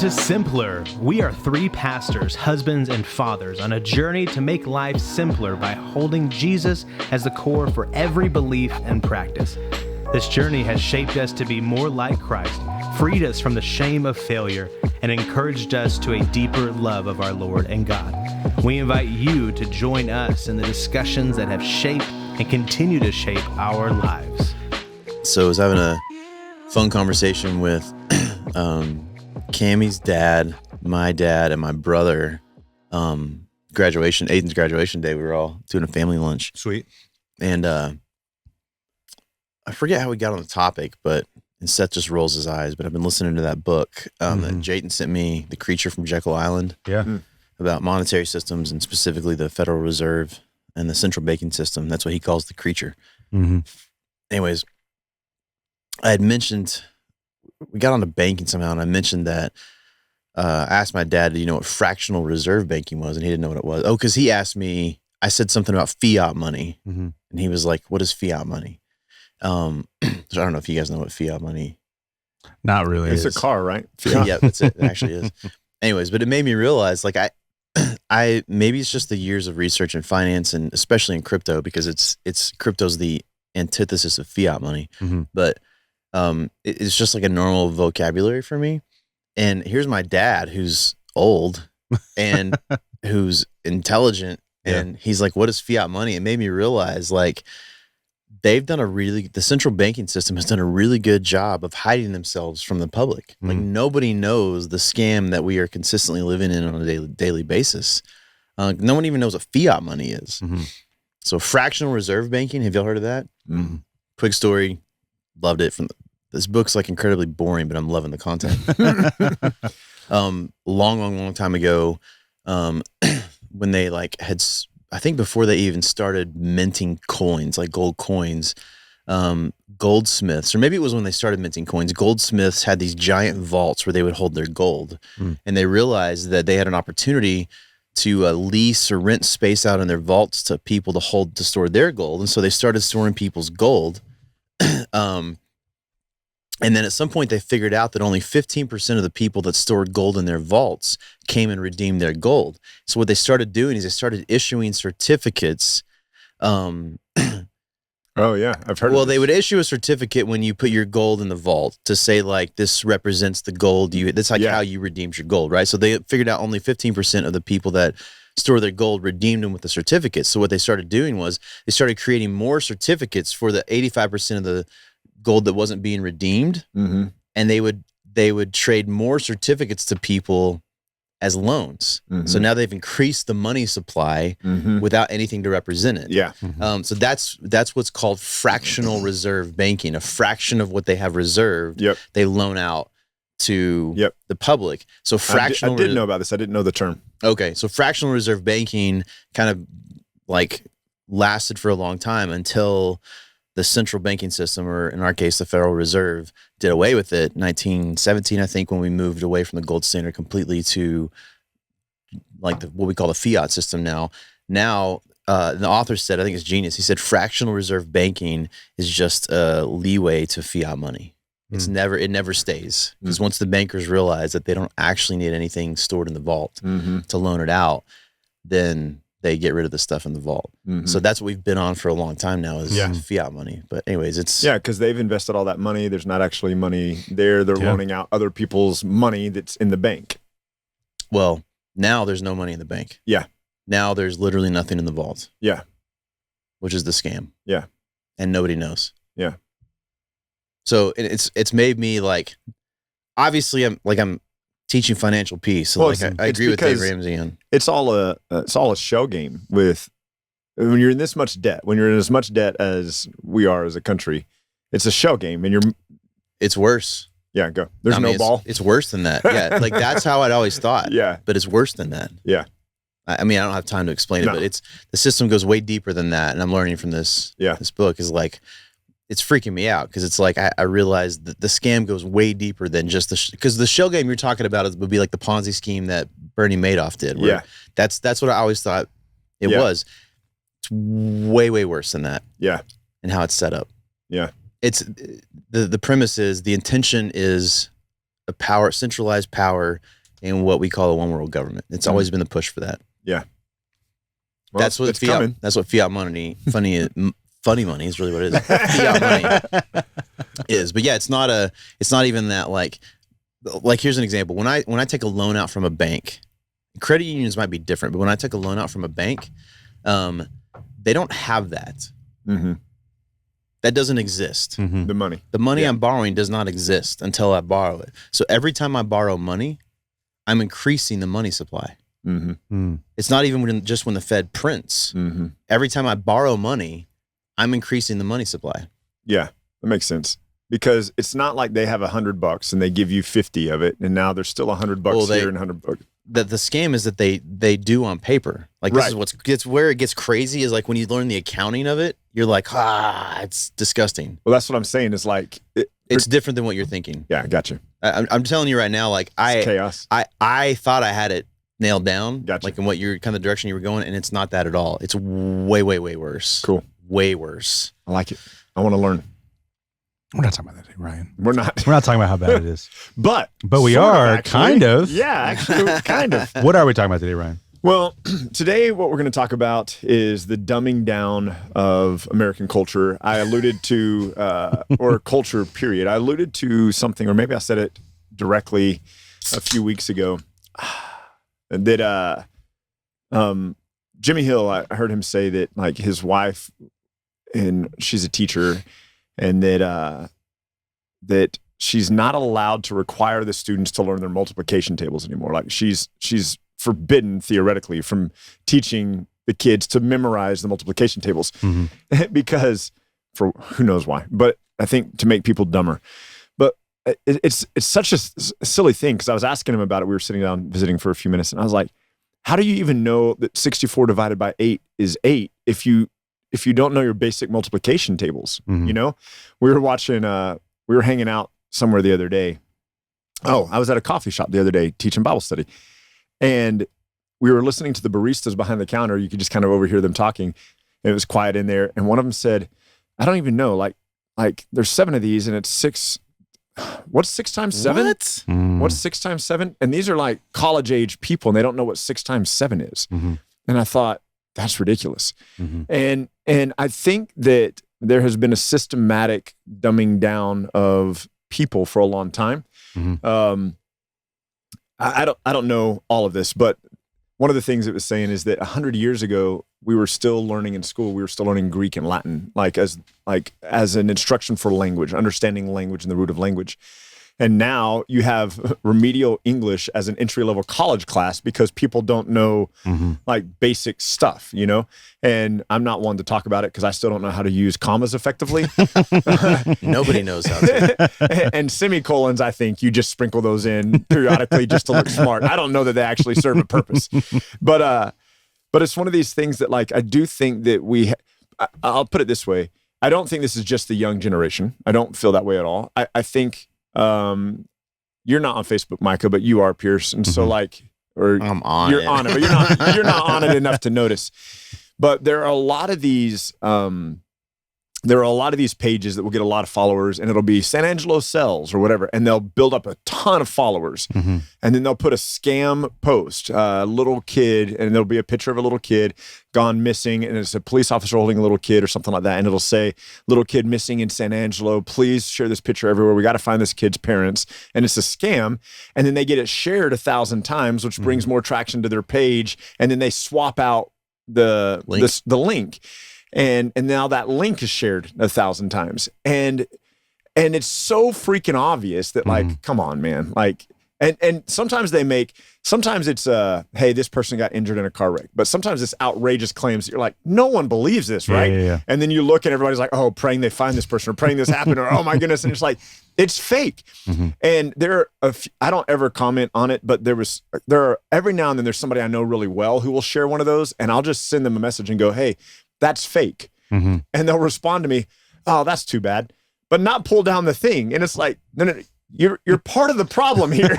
to Simpler. We are three pastors, husbands, and fathers on a journey to make life simpler by holding Jesus as the core for every belief and practice. This journey has shaped us to be more like Christ, freed us from the shame of failure, and encouraged us to a deeper love of our Lord and God. We invite you to join us in the discussions that have shaped and continue to shape our lives. So I was having a phone conversation with Cammie's dad, my dad, and my brother. Aiden's graduation day, we were all doing a family lunch. Sweet. And I forget how we got on the topic, and Seth just rolls his eyes, but I've been listening to that book that Jayden sent me, The Creature from Jekyll Island, about monetary systems and specifically the Federal Reserve and the central banking system. That's what he calls the creature. Mm-hmm. Anyways, I had mentioned, we got onto banking somehow, and I mentioned that I asked my dad, do you know what fractional reserve banking was? And he didn't know what it was. Oh, because he asked me, I said something about fiat money, and he was like, what is fiat money? So I don't know if you guys know what fiat money Not really. is. It's a car, right? Yeah, that's it. It actually is. Anyways, but it made me realize, like, I maybe it's just the years of research in finance, and especially in crypto, because it's crypto's the antithesis of fiat money. But it's just like a normal vocabulary for me. And here's my dad, who's old and who's intelligent, and he's like, what is fiat money? It made me realize, like, the central banking system has done a really good job of hiding themselves from the public. Like, nobody knows the scam that we are consistently living in on a daily basis. No one even knows what fiat money is. So fractional reserve banking, have y'all heard of that? Quick story, loved it. This book's like incredibly boring, but I'm loving the content. Long time ago, when they I think before they even started minting coins, like gold coins, goldsmiths, or maybe it was when they started minting coins, goldsmiths had these giant vaults where they would hold their gold. And they realized that they had an opportunity to lease or rent space out in their vaults to people to store their gold. And so they started storing people's gold. And then at some point they figured out that only 15% of the people that stored gold in their vaults came and redeemed their gold. So what they started doing is they started issuing certificates. Oh yeah, I've heard. Well, they would issue a certificate when you put your gold in the vault to say, like, this represents the gold that's like how you redeemed your gold, right? So they figured out only 15% of the people that store their gold redeemed them with the certificate. So what they started doing was they started creating more certificates for the 85% of the gold that wasn't being redeemed, and they would trade more certificates to people as loans. So now they've increased the money supply without anything to represent it. So that's what's called fractional reserve banking. A fraction of what they have reserved, they loan out to the public. So fractional. I did know about this. I didn't know the term. Okay, so fractional reserve banking kind of like lasted for a long time until the central banking system, or in our case, the Federal Reserve, did away with it. 1917, I think, when we moved away from the gold standard completely to like what we call the fiat system now. Now, the author said, I think it's genius. He said, fractional reserve banking is just a leeway to fiat money. It never stays, because once the bankers realize that they don't actually need anything stored in the vault to loan it out, then they get rid of the stuff in the vault. So that's what we've been on for a long time now, is fiat money. But anyways, it's... Yeah, because they've invested all that money. There's not actually money there. They're loaning out other people's money that's in the bank. Well, now there's no money in the bank. Yeah. Now there's literally nothing in the vault. Yeah. Which is the scam. Yeah. And nobody knows. Yeah. So it's made me, like, obviously I'm teaching financial peace. So I agree with Dave Ramsey on. It's all a show game with when you're in this much debt. When you're in as much debt as we are as a country, it's a show game, and it's worse. Yeah, go. There's no ball. It's worse than that. Yeah, like that's how I'd always thought. Yeah, but it's worse than that. Yeah. I mean, I don't have time to explain it, but the system goes way deeper than that, and I'm learning from this. Yeah. This book is like, it's freaking me out, because it's like I realized that the scam goes way deeper than just because the shell game you're talking about would be like the Ponzi scheme that Bernie Madoff did. Where that's what I always thought it was. It's way worse than that. Yeah, and how it's set up. Yeah, it's the premise is the intention is a power, centralized power in what we call a one world government. It's always been the push for that. Yeah. Well, That's what fiat. Coming. That's what fiat money. Funny money is really what it is. Fiat money is, but yeah, it's not even that. Like here's an example. When I take a loan out from a bank, credit unions might be different, but when I take a loan out from a bank, they don't have that. Mm-hmm. That doesn't exist. The money I'm borrowing does not exist until I borrow it. So every time I borrow money, I'm increasing the money supply. Mm-hmm. It's not even just when the Fed prints. Mm-hmm. Every time I borrow money, I'm increasing the money supply. Yeah, that makes sense. Because it's not like they have $100 and they give you 50 of it, and now there's still $100 here and $100. The scam is that they do on paper. Like this is where it gets crazy is like when you learn the accounting of it, you're like, it's disgusting. Well, that's what I'm saying. Is like it's different than what you're thinking. Yeah, gotcha. I'm telling you right now, like it's chaos. I thought I had it nailed down, gotcha. Like in what you're kind of the direction you were going, and it's not that at all. It's way worse. Cool, way worse. I like it. I want to learn. We're not talking about that today, Ryan. We're not talking about how bad it is. but we are kind of. Yeah, actually, kind of. What are we talking about today, Ryan? Well, today what we're going to talk about is the dumbing down of American culture. I alluded to, or culture, period. I alluded to something, or maybe I said it directly a few weeks ago, that Jimmy Hill, I heard him say that like his wife, and she's a teacher, and that she's not allowed to require the students to learn their multiplication tables anymore. Like she's forbidden theoretically from teaching the kids to memorize the multiplication tables because for who knows why, but I think to make people dumber. But it's such a silly thing, because I was asking him about it. We were sitting down visiting for a few minutes, and I was like, how do you even know that 64 divided by 8 is 8 if you don't know your basic multiplication tables? You know, we were hanging out somewhere the other day. Oh, I was at a coffee shop the other day teaching Bible study, and we were listening to the baristas behind the counter. You could just kind of overhear them talking, and it was quiet in there. And one of them said, I don't even know, like there's 7 of these, and it's 6. What's 6 times 7? What? What's 6 times 7? And these are like college age people, and they don't know what 6 times 7 is. And I thought, that's ridiculous. And I think that there has been a systematic dumbing down of people for a long time. I don't know all of this, but one of the things it was saying is that 100 years ago, we were still learning in school. We were still learning Greek and Latin, as an instruction for language, understanding language and the root of language. And now you have remedial English as an entry-level college class because people don't know like basic stuff, you know? And I'm not one to talk about it because I still don't know how to use commas effectively. Nobody knows how to. And semicolons, I think you just sprinkle those in periodically just to look smart. I don't know that they actually serve a purpose. But it's one of these things that, like, I do think that I'll put it this way. I don't think this is just the young generation. I don't feel that way at all. I think you're not on Facebook, Micah, but you are, Pierce. And so I'm on you're it. on it, but you're not on it enough to notice. But there are a lot of these pages that will get a lot of followers, and it'll be San Angelo sells or whatever, and they'll build up a ton of followers. And then they'll put a scam post, a little kid, and there'll be a picture of a little kid gone missing, and it's a police officer holding a little kid or something like that, and it'll say, little kid missing in San Angelo, please share this picture everywhere. We got to find this kid's parents. And it's a scam. And then they get it shared 1,000 times, which brings more traction to their page. And then they swap out the link. And now that link is shared 1,000 times. And it's so freaking obvious that, like, come on, man. Like, and sometimes it's, hey, this person got injured in a car wreck. But sometimes it's outrageous claims that you're like, no one believes this, right? Yeah. And then you look and everybody's like, oh, praying they find this person, or praying this happened, or oh my goodness. And it's like, it's fake. And there are I don't ever comment on it, but there are every now and then there's somebody I know really well who will share one of those, and I'll just send them a message and go, hey, that's fake. And they'll respond to me, oh, that's too bad, but not pull down the thing. And it's like, no, you're part of the problem here.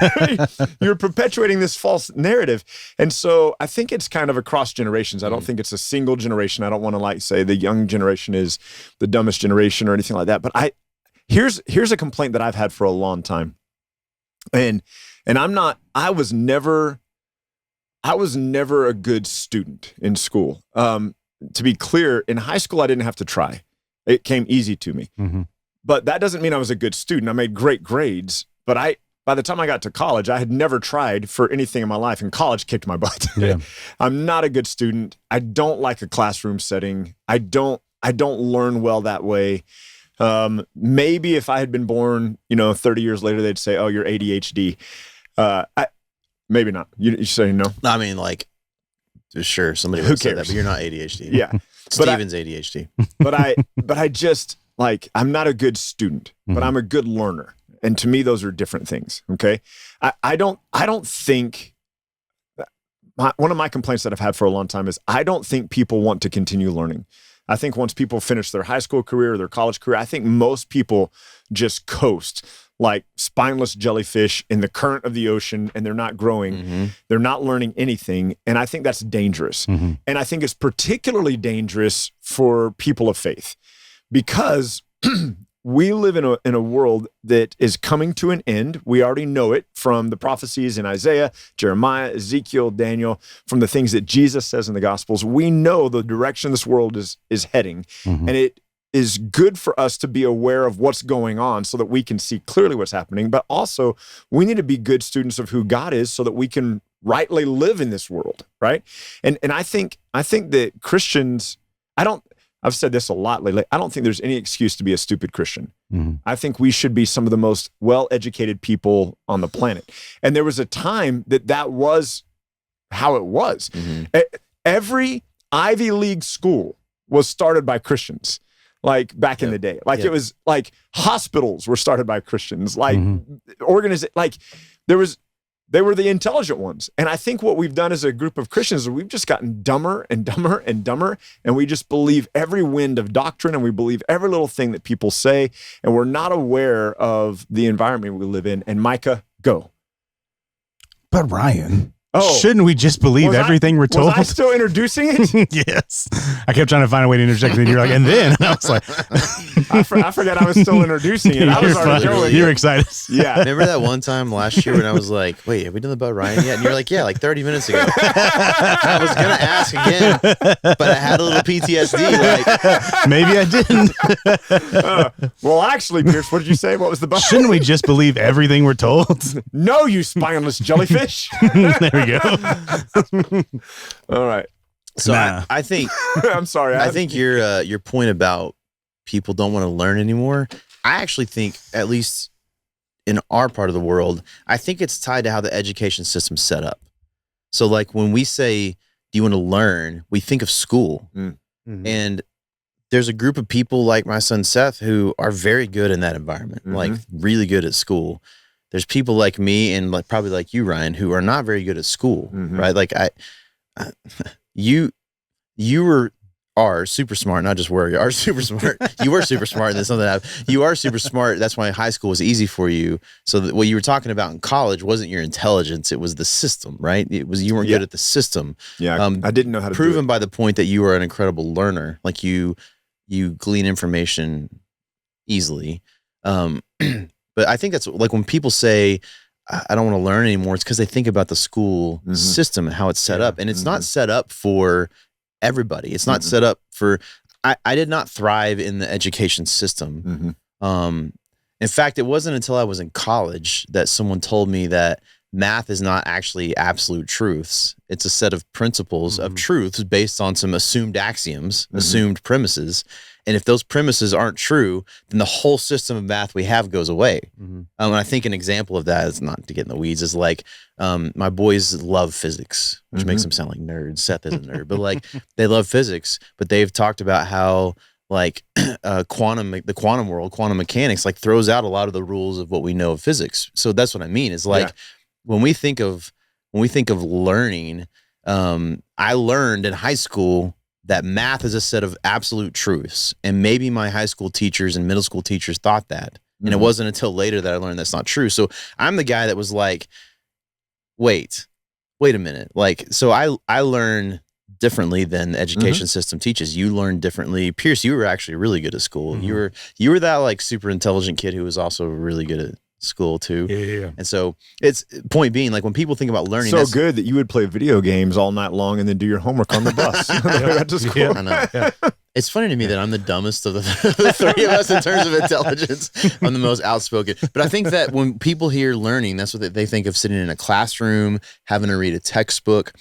You're perpetuating this false narrative. And so I think it's kind of across generations. I don't think it's a single generation. I don't want to say the young generation is the dumbest generation or anything like that. But here's a complaint that I've had for a long time. And I was never a good student in school. To be clear, in high school, I didn't have to try. It came easy to me. Mm-hmm. But that doesn't mean I was a good student. I made great grades, but by the time I got to college, I had never tried for anything in my life, and college kicked my butt. Yeah. I'm not a good student. I don't like a classroom setting. I don't learn well that way. Maybe if I had been born, 30 years later, they'd say, "Oh, you're ADHD." Maybe not. You say no? I mean, like, sure, somebody would say that, but you're not ADHD. Yeah. Steven's ADHD. But I just, like, I'm not a good student, but I'm a good learner. And to me, those are different things. Okay. I don't think one of my complaints that I've had for a long time is I don't think people want to continue learning. I think once people finish their high school career or their college career, I think most people just coast like spineless jellyfish in the current of the ocean, and they're not growing. Mm-hmm. They're not learning anything. And I think that's dangerous. Mm-hmm. And I think it's particularly dangerous for people of faith because we live in a world that is coming to an end. We already know it from the prophecies in Isaiah, Jeremiah, Ezekiel, Daniel, from the things that Jesus says in the Gospels. We know the direction this world is heading, and it is good for us to be aware of what's going on so that we can see clearly what's happening. But also, we need to be good students of who God is so that we can rightly live in this world, right? And I think that Christians, I've said this a lot lately, I don't think there's any excuse to be a stupid Christian. Mm-hmm. I think we should be some of the most well-educated people on the planet. And there was a time that was how it was. Mm-hmm. Every Ivy League school was started by Christians, like back in the day. Like it was like hospitals were started by Christians, like they were the intelligent ones. And I think what we've done as a group of Christians is we've just gotten dumber and dumber and dumber. And we just believe every wind of doctrine, and we believe every little thing that people say. And we're not aware of the environment we live in. And Micah, go. But Ryan, shouldn't we just believe everything we're told? Was I still introducing it? Yes. I kept trying to find a way to interject, and then you're like, and then I was like, I forgot I was still introducing it. I was already going. You're excited. Yeah. Remember that one time last year when I was like, wait, have we done the Bud Ryan yet? And you're like, yeah, like 30 minutes ago. I was going to ask again, but I had a little PTSD. Like, maybe I didn't. Well, actually, Pierce, what did you say? What was the Bud? Shouldn't we just believe everything we're told? No, you spineless jellyfish. There we go. All right. so I think, I'm sorry. I think your point about people don't want to learn anymore, I actually think, at least in our part of the world, I think it's tied to how the education system's set up. So like when we say, do you want to learn? We think of school. Mm-hmm. And there's a group of people like my son Seth who are very good in that environment, like really good at school. There's people like me and like probably like you, Ryan, who are not very good at school, right? Like you are super smart, not just were, you are super smart. You were super smart, and then something happened. You are super smart. That's why high school was easy for you. So that what you were talking about in college wasn't your intelligence; it was the system, right? It was you weren't good at the system. Yeah, I didn't know how to. Proven do it. by the point that you are an incredible learner, like you glean information easily. But I think that's like when people say, I don't want to learn anymore, it's because they think about the school system and how it's set up. And it's not set up for everybody. It's not set up for, I did not thrive in the education system. In fact, it wasn't until I was in college that someone told me that math is not actually absolute truths. It's a set of principles of truths based on some assumed axioms, assumed premises. And if those premises aren't true, then the whole system of math we have goes away. And I think an example of that is, not to get in the weeds, is like my boys love physics, which makes them sound like nerds. Seth is a nerd, but like they love physics, but they've talked about how like the quantum world, quantum mechanics, like throws out a lot of the rules of what we know of physics. So that's what I mean is like when we think of learning, I learned in high school that math is a set of absolute truths. And maybe my high school teachers and middle school teachers thought that. And it wasn't until later that I learned that's not true. So I'm the guy that was like, wait a minute. Like, so I learn differently than the education system teaches. You learn differently. Pierce, you were actually really good at school. You were that like super intelligent kid who was also really good school too. Yeah. And so it's point being, like when people think about learning, So good that you would play video games all night long and then do your homework on the bus. That's just cool. I know. Yeah. It's funny to me that I'm the dumbest of the three of us in terms of intelligence. I'm the most outspoken. But I think that when people hear learning, that's what they think of, sitting in a classroom, having to read a textbook.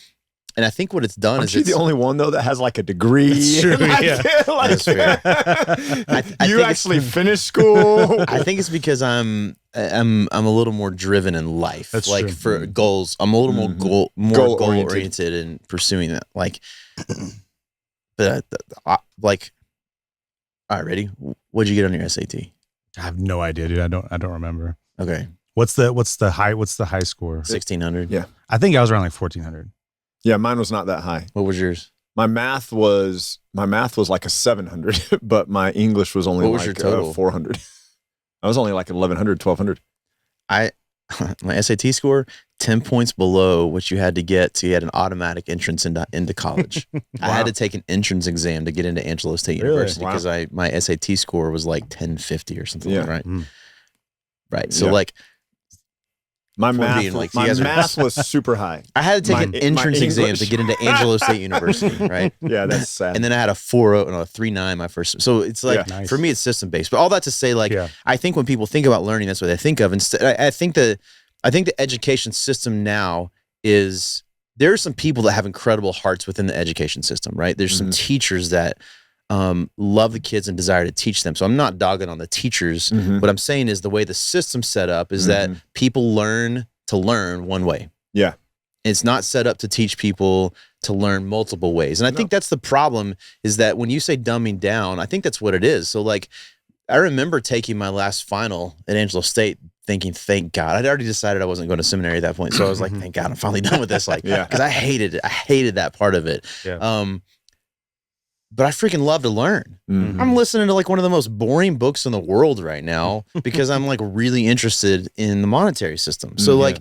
And I think what it's done Aren't is you it's the only one though that has like a degree? That's true, yeah. That's fair. I You think actually finished school. I think it's because I'm a little more driven in life. That's like true. for goals, I'm a little more goal oriented in pursuing that. Like, but like, all right, ready? What'd you get on your SAT? I have no idea, dude. I don't remember. Okay, What's the high score? 1600. Yeah. I think I was around like 1400. Yeah, mine was not that high. What was yours? My math was like a 700, but my English was only What was like your total? 400. I was only like 1100, 1200. My SAT score 10 points below what you had to get to get an automatic entrance into college. I had to take an entrance exam to get into Angelo State Really? University Wow. because my SAT score was like 1050 or something. Yeah. Right. Mm. Right. So Yeah. like My For math, being like, my you guys are- math was super high. I had to take an My entrance exam English. to get into Angelo State University. Right. Yeah, that's sad. And then I had a 4.0 and a 3.9 my first. So it's like, Yeah. Nice. for me, it's system based. But all that to say, like, Yeah. I think when people think about learning, that's what they think of. Instead, I think the education system now is, there are some people that have incredible hearts within the education system, right? There's some teachers that love the kids and desire to teach them. So I'm not dogging on the teachers. Mhm. What I'm saying is the way the system's set up is that people learn to learn one way. Yeah. It's not set up to teach people to learn multiple ways. And I think that's the problem, is that when you say dumbing down, I think that's what it is. So like, I remember taking my last final at Angelo State thinking, thank God. I'd already decided I wasn't going to seminary at that point. So I was like, thank God I'm finally done with this. Like, Yeah. because I hated it. I hated that part of it. Yeah. But I freaking love to learn. Mhm. I'm listening to like one of the most boring books in the world right now because I'm like really interested in the monetary system. So like,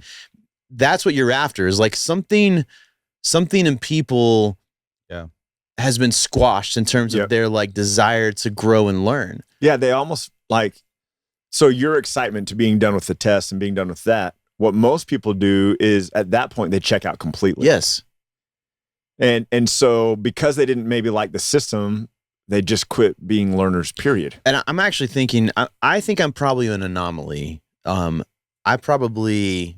that's what you're after, is like something in people has been squashed in terms of their like desire to grow and learn. Yeah, they almost like, so your excitement to being done with the test and being done with that, what most people do is at that point they check out completely. Yes. And so because they didn't maybe like the system, they just quit being learners, period. And I'm actually thinking, I think I'm probably an anomaly. I probably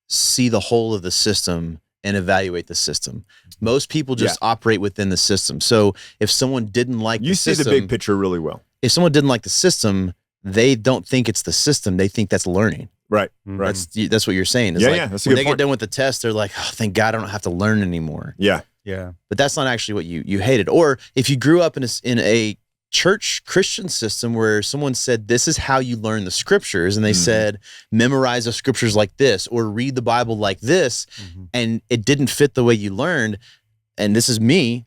see the whole of the system and evaluate the system. Most people just operate within the system. So if someone didn't like You the see system, the big picture really well. if someone didn't like the system, they don't think it's the system. They think that's learning. Right. Mhm. Right. That's what you're saying. Is Yeah, like, yeah, that's a when good they point. get done with the test, they're like, oh, thank God I don't have to learn anymore. Yeah. Yeah. But that's not actually what you hated. Or if you grew up in a church Christian system where someone said, this is how you learn the scriptures, and they said, memorize the scriptures like this, or read the Bible like this, and it didn't fit the way you learned. And this is me.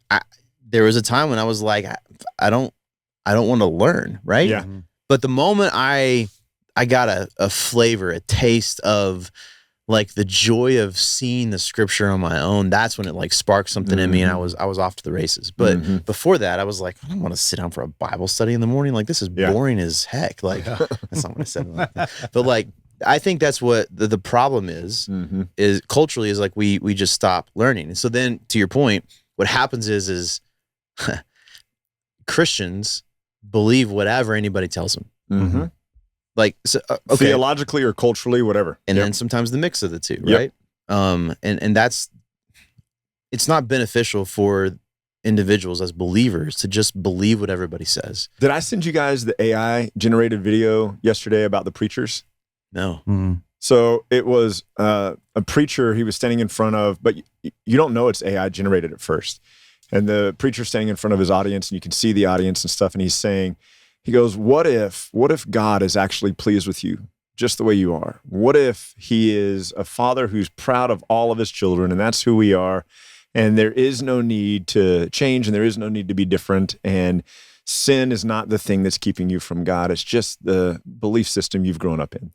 There was a time when I was like, I don't want to learn, right? Yeah. But the moment I got a flavor, a taste of like the joy of seeing the scripture on my own, that's when it like sparked something in me, and I was off to the races. But before that, I was like, I don't want to sit down for a Bible study in the morning. Like, this is boring as heck. Like, that's not what I said. Like that. But like, I think that's what the problem is culturally, is like we just stop learning. And so then, to your point, what happens is Christians believe whatever anybody tells them. Mm-hmm. Like, so, okay. Theologically or culturally, whatever. And then sometimes the mix of the two, Yep. right? And that's, it's not beneficial for individuals as believers to just believe what everybody says. Did I send you guys the AI generated video yesterday about the preachers? No. Mhm. So it was a preacher he was standing in front of, but you don't know it's AI generated at first. And the preacher standing in front of his audience, and you can see the audience and stuff, and he's saying, he goes, what if God is actually pleased with you just the way you are? What if he is a father who's proud of all of his children, and that's who we are, and there is no need to change, and there is no need to be different, and sin is not the thing that's keeping you from God. It's just the belief system you've grown up in.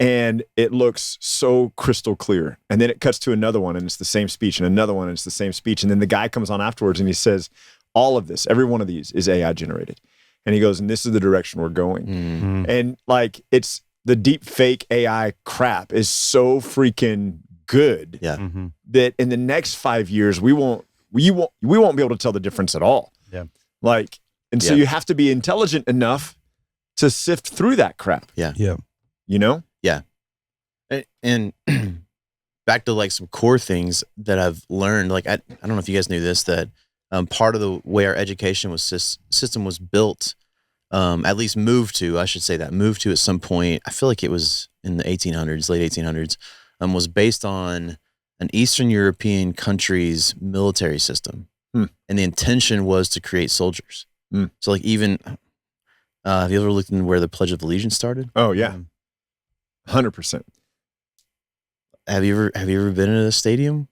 And it looks so crystal clear. And then it cuts to another one, and it's the same speech, and another one, and it's the same speech. And then the guy comes on afterwards, and he says, all of this, every one of these is AI generated. And he goes, and this is the direction we're going. Mm. And like, it's the deep fake AI crap is so freaking good that in the next 5 years we won't be able to tell the difference at all. Yeah. Like, and so you have to be intelligent enough to sift through that crap. Yeah. Yeah. You know? Yeah. And back to like some core things that I've learned, like I don't know if you guys knew this, that part of the way our education system was built, at least moved to at some point, I feel like it was in the 1800s, late 1800s, was based on an Eastern European country's military system. And the intention was to create soldiers. So like even, have you ever looked into where the Pledge of Allegiance started? Oh yeah. 100%. Have you ever been in a stadium?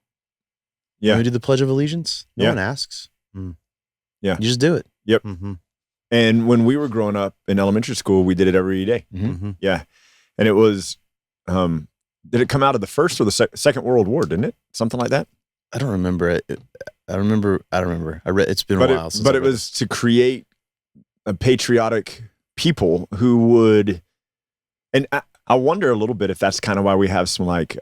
Yeah. When we do the Pledge of Allegiance? No one asks. Yeah. You just do it. Yep. And when we were growing up in elementary school, we did it every day. Yeah. And it was, did it come out of the First or the Second World War, didn't it? Something like that? I don't remember it. I don't remember. I read, it's been a while since. But it was to create a patriotic people who would, and I wonder a little bit if that's kind of why we have some like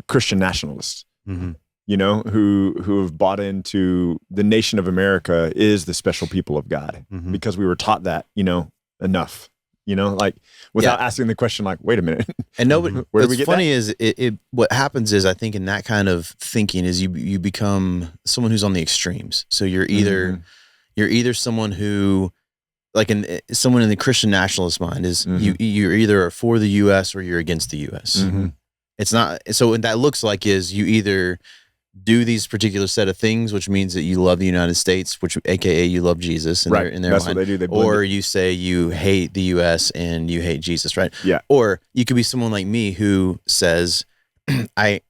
Christian nationalists, you know, who have bought into the nation of America is the special people of God, because we were taught that, you know, enough, you know, like without asking the question, like, wait a minute. And nobody, what's funny is what happens is I think in that kind of thinking is you become someone who's on the extremes. So you're either someone who, like someone in the Christian nationalist mind is you're either for the U.S. or you're against the U.S. It's not, so what that looks like is you either do these particular set of things, which means that you love the United States, which AKA you love Jesus in their That's mind. What they do. Or you say you hate the U.S. and you hate Jesus, right? Yeah. Or you could be someone like me who says, this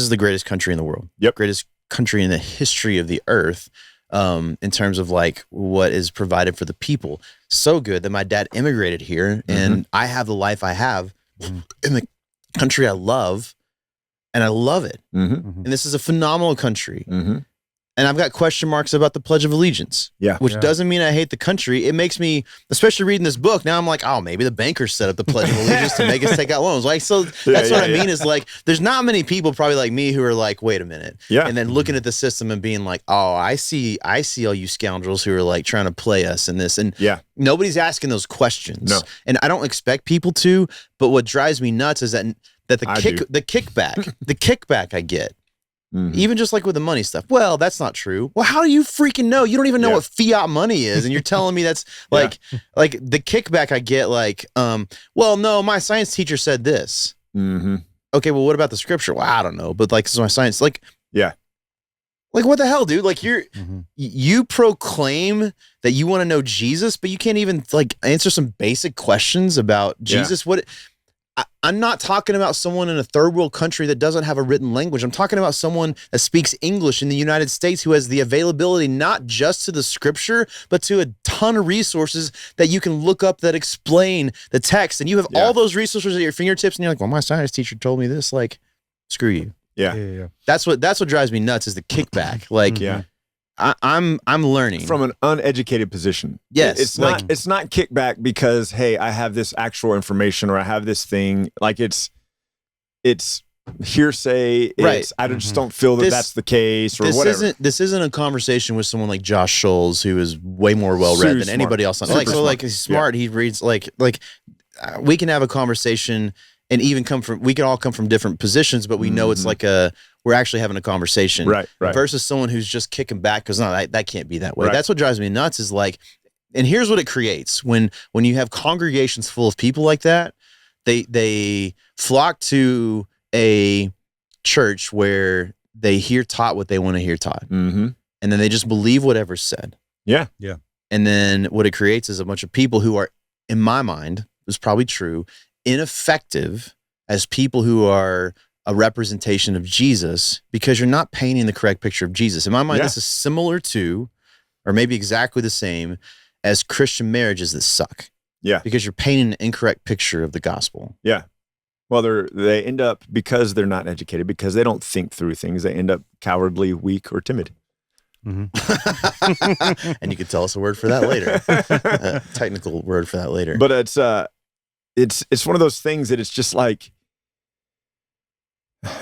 is the greatest country in the world. Yep. Greatest country in the history of the earth. In terms of like what is provided for the people. So good that my dad immigrated here and I have the life I have in the country I love, and I love it. And this is a phenomenal country. And I've got question marks about the Pledge of Allegiance, which doesn't mean I hate the country. It makes me, especially reading this book, now I'm like, oh, maybe the bankers set up the Pledge of Allegiance to make us take out loans. Like, so that's what I mean is like, there's not many people probably like me who are like, wait a minute. And then looking at the system and being like, oh, I see all you scoundrels who are like trying to play us in this. And nobody's asking those questions. No. And I don't expect people to, but what drives me nuts is that the kickback I get, even just like with the money stuff. Well, that's not true. Well, how do you freaking know? You don't even know what fiat money is. And you're telling me that's like the kickback I get, like, well, no, my science teacher said this. Okay, well, what about the scripture? Well, I don't know. But like, this is my science. Like, like what the hell, dude? Like you proclaim that you want to know Jesus, but you can't even like answer some basic questions about Jesus. I'm not talking about someone in a third world country that doesn't have a written language. I'm talking about someone that speaks English in the United States who has the availability not just to the scripture, but to a ton of resources that you can look up that explain the text. And you have all those resources at your fingertips and you're like, well, my science teacher told me this. Like, screw you. That's what drives me nuts is the kickback. Like, I'm learning from an uneducated position. Yes, it's not kickback because hey, I have this actual information or I have this thing. Like it's hearsay. I just don't feel that that's the case or whatever. This isn't a conversation with someone like Josh Scholes who is way more well read than anybody else. Like he's smart. He reads like we can have a conversation. And even we can all come from different positions, but we know it's like we're actually having a conversation, right? Versus someone who's just kicking back because no, that can't be that way. That's what drives me nuts. Is like, and here's what it creates when you have congregations full of people like that, they flock to a church where they hear taught what they want to hear taught, and then they just believe whatever's said. Yeah. And then what it creates is a bunch of people who are, in my mind, is probably true, ineffective as people who are a representation of Jesus because you're not painting the correct picture of Jesus. In my mind, this is similar to, or maybe exactly the same as Christian marriages that suck. Yeah. Because you're painting an incorrect picture of the gospel. Yeah. Well, they end up, because they're not educated, because they don't think through things, they end up cowardly, weak, or timid. And you can tell us a word for that later. A technical word for that later. But it's, it's one of those things that it's just like,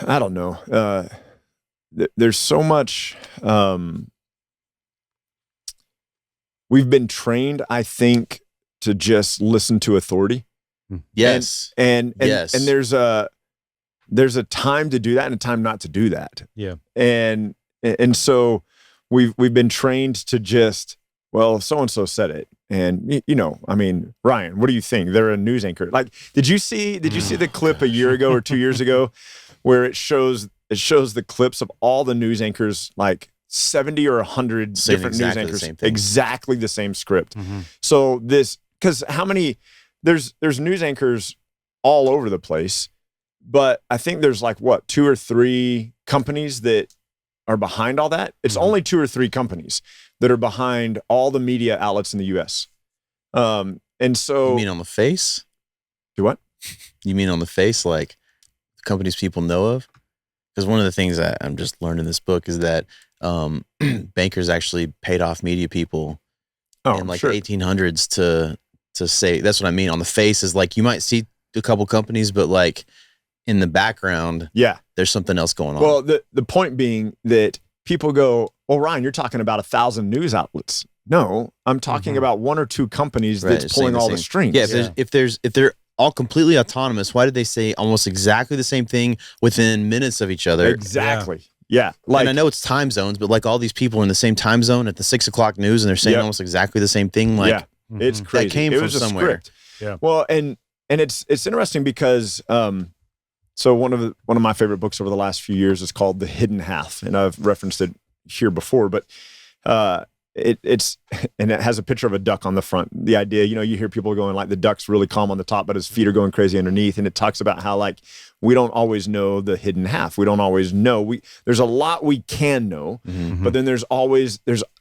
I don't know. There's so much. We've been trained, I think, to just listen to authority. Yes. And yes. and there's a time to do that and a time not to do that. Yeah. And so we've been trained to just, well, so-and-so said it. And I mean, Ryan, what do you think? They're a news anchor. Like, did you see the clip a year ago or 2 years ago where it shows the clips of all the news anchors, like 70 or 100 different news anchors, exactly the same script. So because there's news anchors all over the place, but I think there's like 2 or 3 companies that are behind all that. It's only 2 or 3 companies that are behind all the media outlets in the US. And so you mean on the face? Do what? You mean on the face, like companies people know of? Because one of the things that I'm just learning in this book is that bankers actually paid off media people in like the 1800s to say, that's what I mean. On the face is like, you might see a couple companies, but like in the background, there's something else going on. Well, the point being that people go, well, Ryan, you're talking about 1,000 news outlets. No, I'm talking about 1 or 2 companies that's pulling all the strings. Yeah, if they're all completely autonomous, why did they say almost exactly the same thing within minutes of each other? Exactly. Yeah. Like, and I know it's time zones, but like all these people in the same time zone at the 6 o'clock news, and they're saying almost exactly the same thing. Like, it's crazy. That came from somewhere. Script. Yeah. Well, and it's interesting because so one of my favorite books over the last few years is called The Hidden Half, and I've referenced it here before, but it has a picture of a duck on the front. The idea, you hear people going like the duck's really calm on the top, but his feet are going crazy underneath. And it talks about how like we don't always know the hidden half. We don't always know. There's a lot we can know, but then there's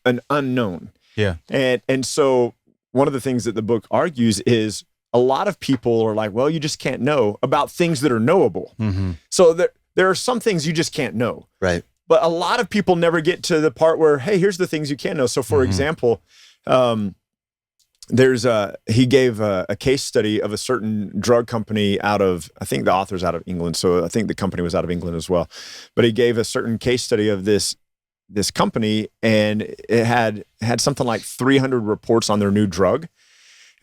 an unknown. Yeah. And so one of the things that the book argues is a lot of people are like, well, you just can't know about things that are knowable. So there are some things you just can't know. Right. But a lot of people never get to the part where, hey, here's the things you can know. So, for example, he gave a case study of a certain drug company I think the author's out of England, so I think the company was out of England as well. But he gave a certain case study of this company, and it had something like 300 reports on their new drug.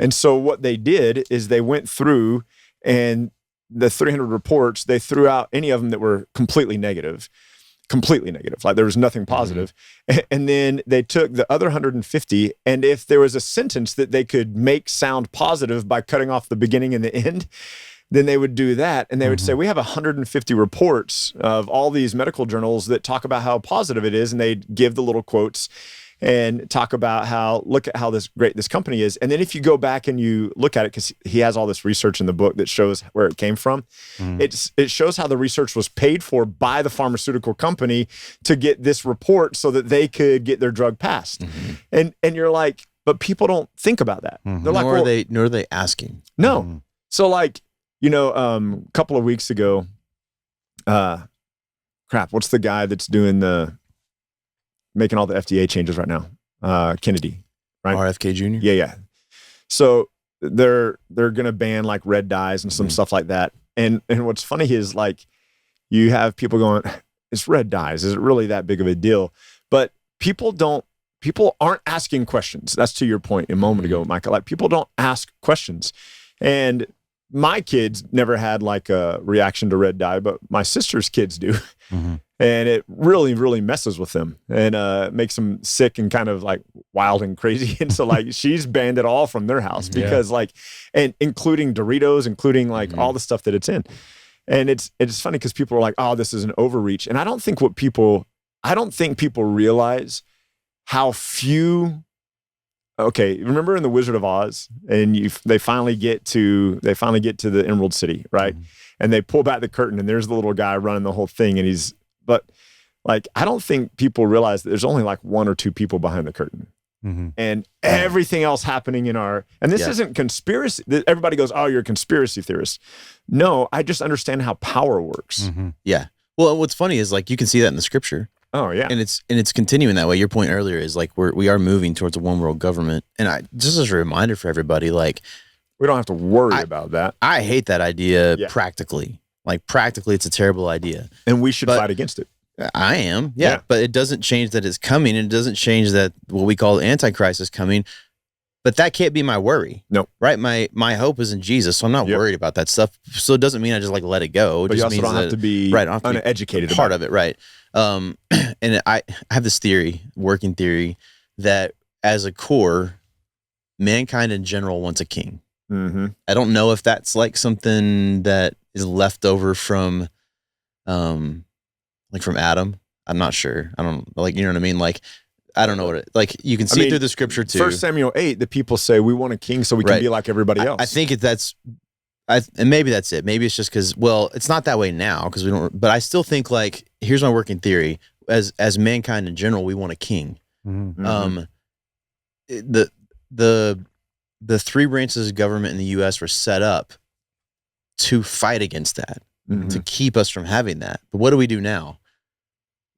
And so what they did is they went through, and the 300 reports, they threw out any of them that were completely negative. Like there was nothing positive. And then they took the other 150, and if there was a sentence that they could make sound positive by cutting off the beginning and the end, then they would do that. And they would say, we have 150 reports of all these medical journals that talk about how positive it is. And they'd give the little quotes and talk about look at how great this company is. And then if you go back and you look at it, because he has all this research in the book that shows where it came from, it shows how the research was paid for by the pharmaceutical company to get this report so that they could get their drug passed. And you're like, but people don't think about that. They're like, nor are they asking. No. So like, a couple of weeks ago, what's the guy that's doing making all the FDA changes right now? Kennedy, right? RFK Jr.? Yeah. So they're going to ban like red dyes and some stuff like that. And what's funny is like, you have people going, it's red dyes. Is it really that big of a deal? But people aren't asking questions. That's to your point a moment ago, Micah. Like people don't ask questions. And my kids never had like a reaction to red dye, but my sister's kids do. And it really, really messes with them and makes them sick and kind of like wild and crazy. And so like she's banned it all from their house because like, and including Doritos, including like all the stuff that it's in. And it's funny because people are like, oh, this is an overreach. And I don't think people realize how few. Okay, remember in the Wizard of Oz, and they finally get to the Emerald City, right? And they pull back the curtain, and there's the little guy running the whole thing, and but like I don't think people realize that there's only like 1 or 2 people behind the curtain, and everything else happening and this isn't conspiracy. Everybody goes, oh, you're a conspiracy theorist. No, I just understand how power works. Yeah. Well, what's funny is like you can see that in the scripture. Oh yeah, and it's continuing that way. Your point earlier is like we are moving towards a one world government, and just as a reminder for everybody, like We don't have to worry about that. I hate that idea Yeah. practically. Like practically, it's a terrible idea. And we should fight against it. I am, yeah. But it doesn't change that it's coming. And it doesn't change that what we call the Antichrist is coming. But that can't be my worry. No. Right? My hope is in Jesus, so I'm not worried about that stuff. So it doesn't mean I just like let it go. It But just you also means don't have to be uneducated part about of it, right? And I have this theory, working theory, that as a core, mankind in general wants a king. Mm-hmm. I don't know if that's like something that is left over from, like from Adam. I'm not sure. I don't like, you know what I mean? Like, I don't know what it, like you can see it through the scripture too. 1 Samuel 8, the people say we want a king so we can be like everybody else. I think and maybe that's it. Maybe it's just because, well, it's not that way now because we don't, but I still think like, here's my working theory. As mankind in general, we want a king. Mm-hmm. The three branches of government in the U.S. were set up to fight against that, to keep us from having that. But what do we do now?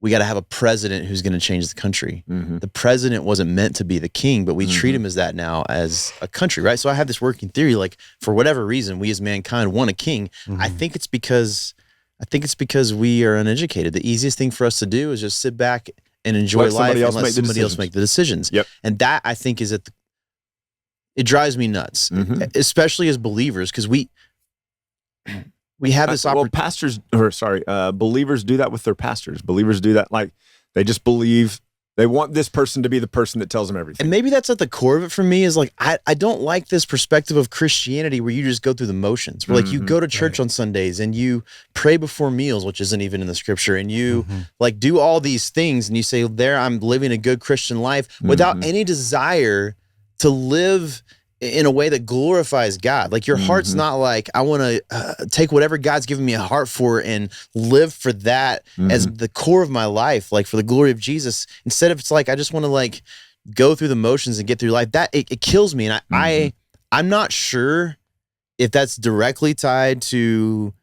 We got to have a president who's going to change the country. The president wasn't meant to be the king, but we treat him as that now as a country, right? So I have this working theory, like for whatever reason, we as mankind want a king. I think it's because we are uneducated. The easiest thing for us to do is just sit back and enjoy life and let somebody else make the decisions. Yep. And that I think is it drives me nuts, especially as believers, because we have this opportunity. Believers do that with their pastors. Believers do that. Like they just believe they want this person to be the person that tells them everything. And maybe that's at the core of it for me is like, I don't like this perspective of Christianity where you just go through the motions. Where like you go to church on Sundays and you pray before meals, which isn't even in the scripture. And you like do all these things and you say, there, I'm living a good Christian life without any desire to live in a way that glorifies God. Like your heart's not like, I want to take whatever God's given me a heart for and live for that as the core of my life, like for the glory of Jesus. Instead of it's like, I just want to like go through the motions and get through life. That it kills me. And I'm not sure if that's directly tied to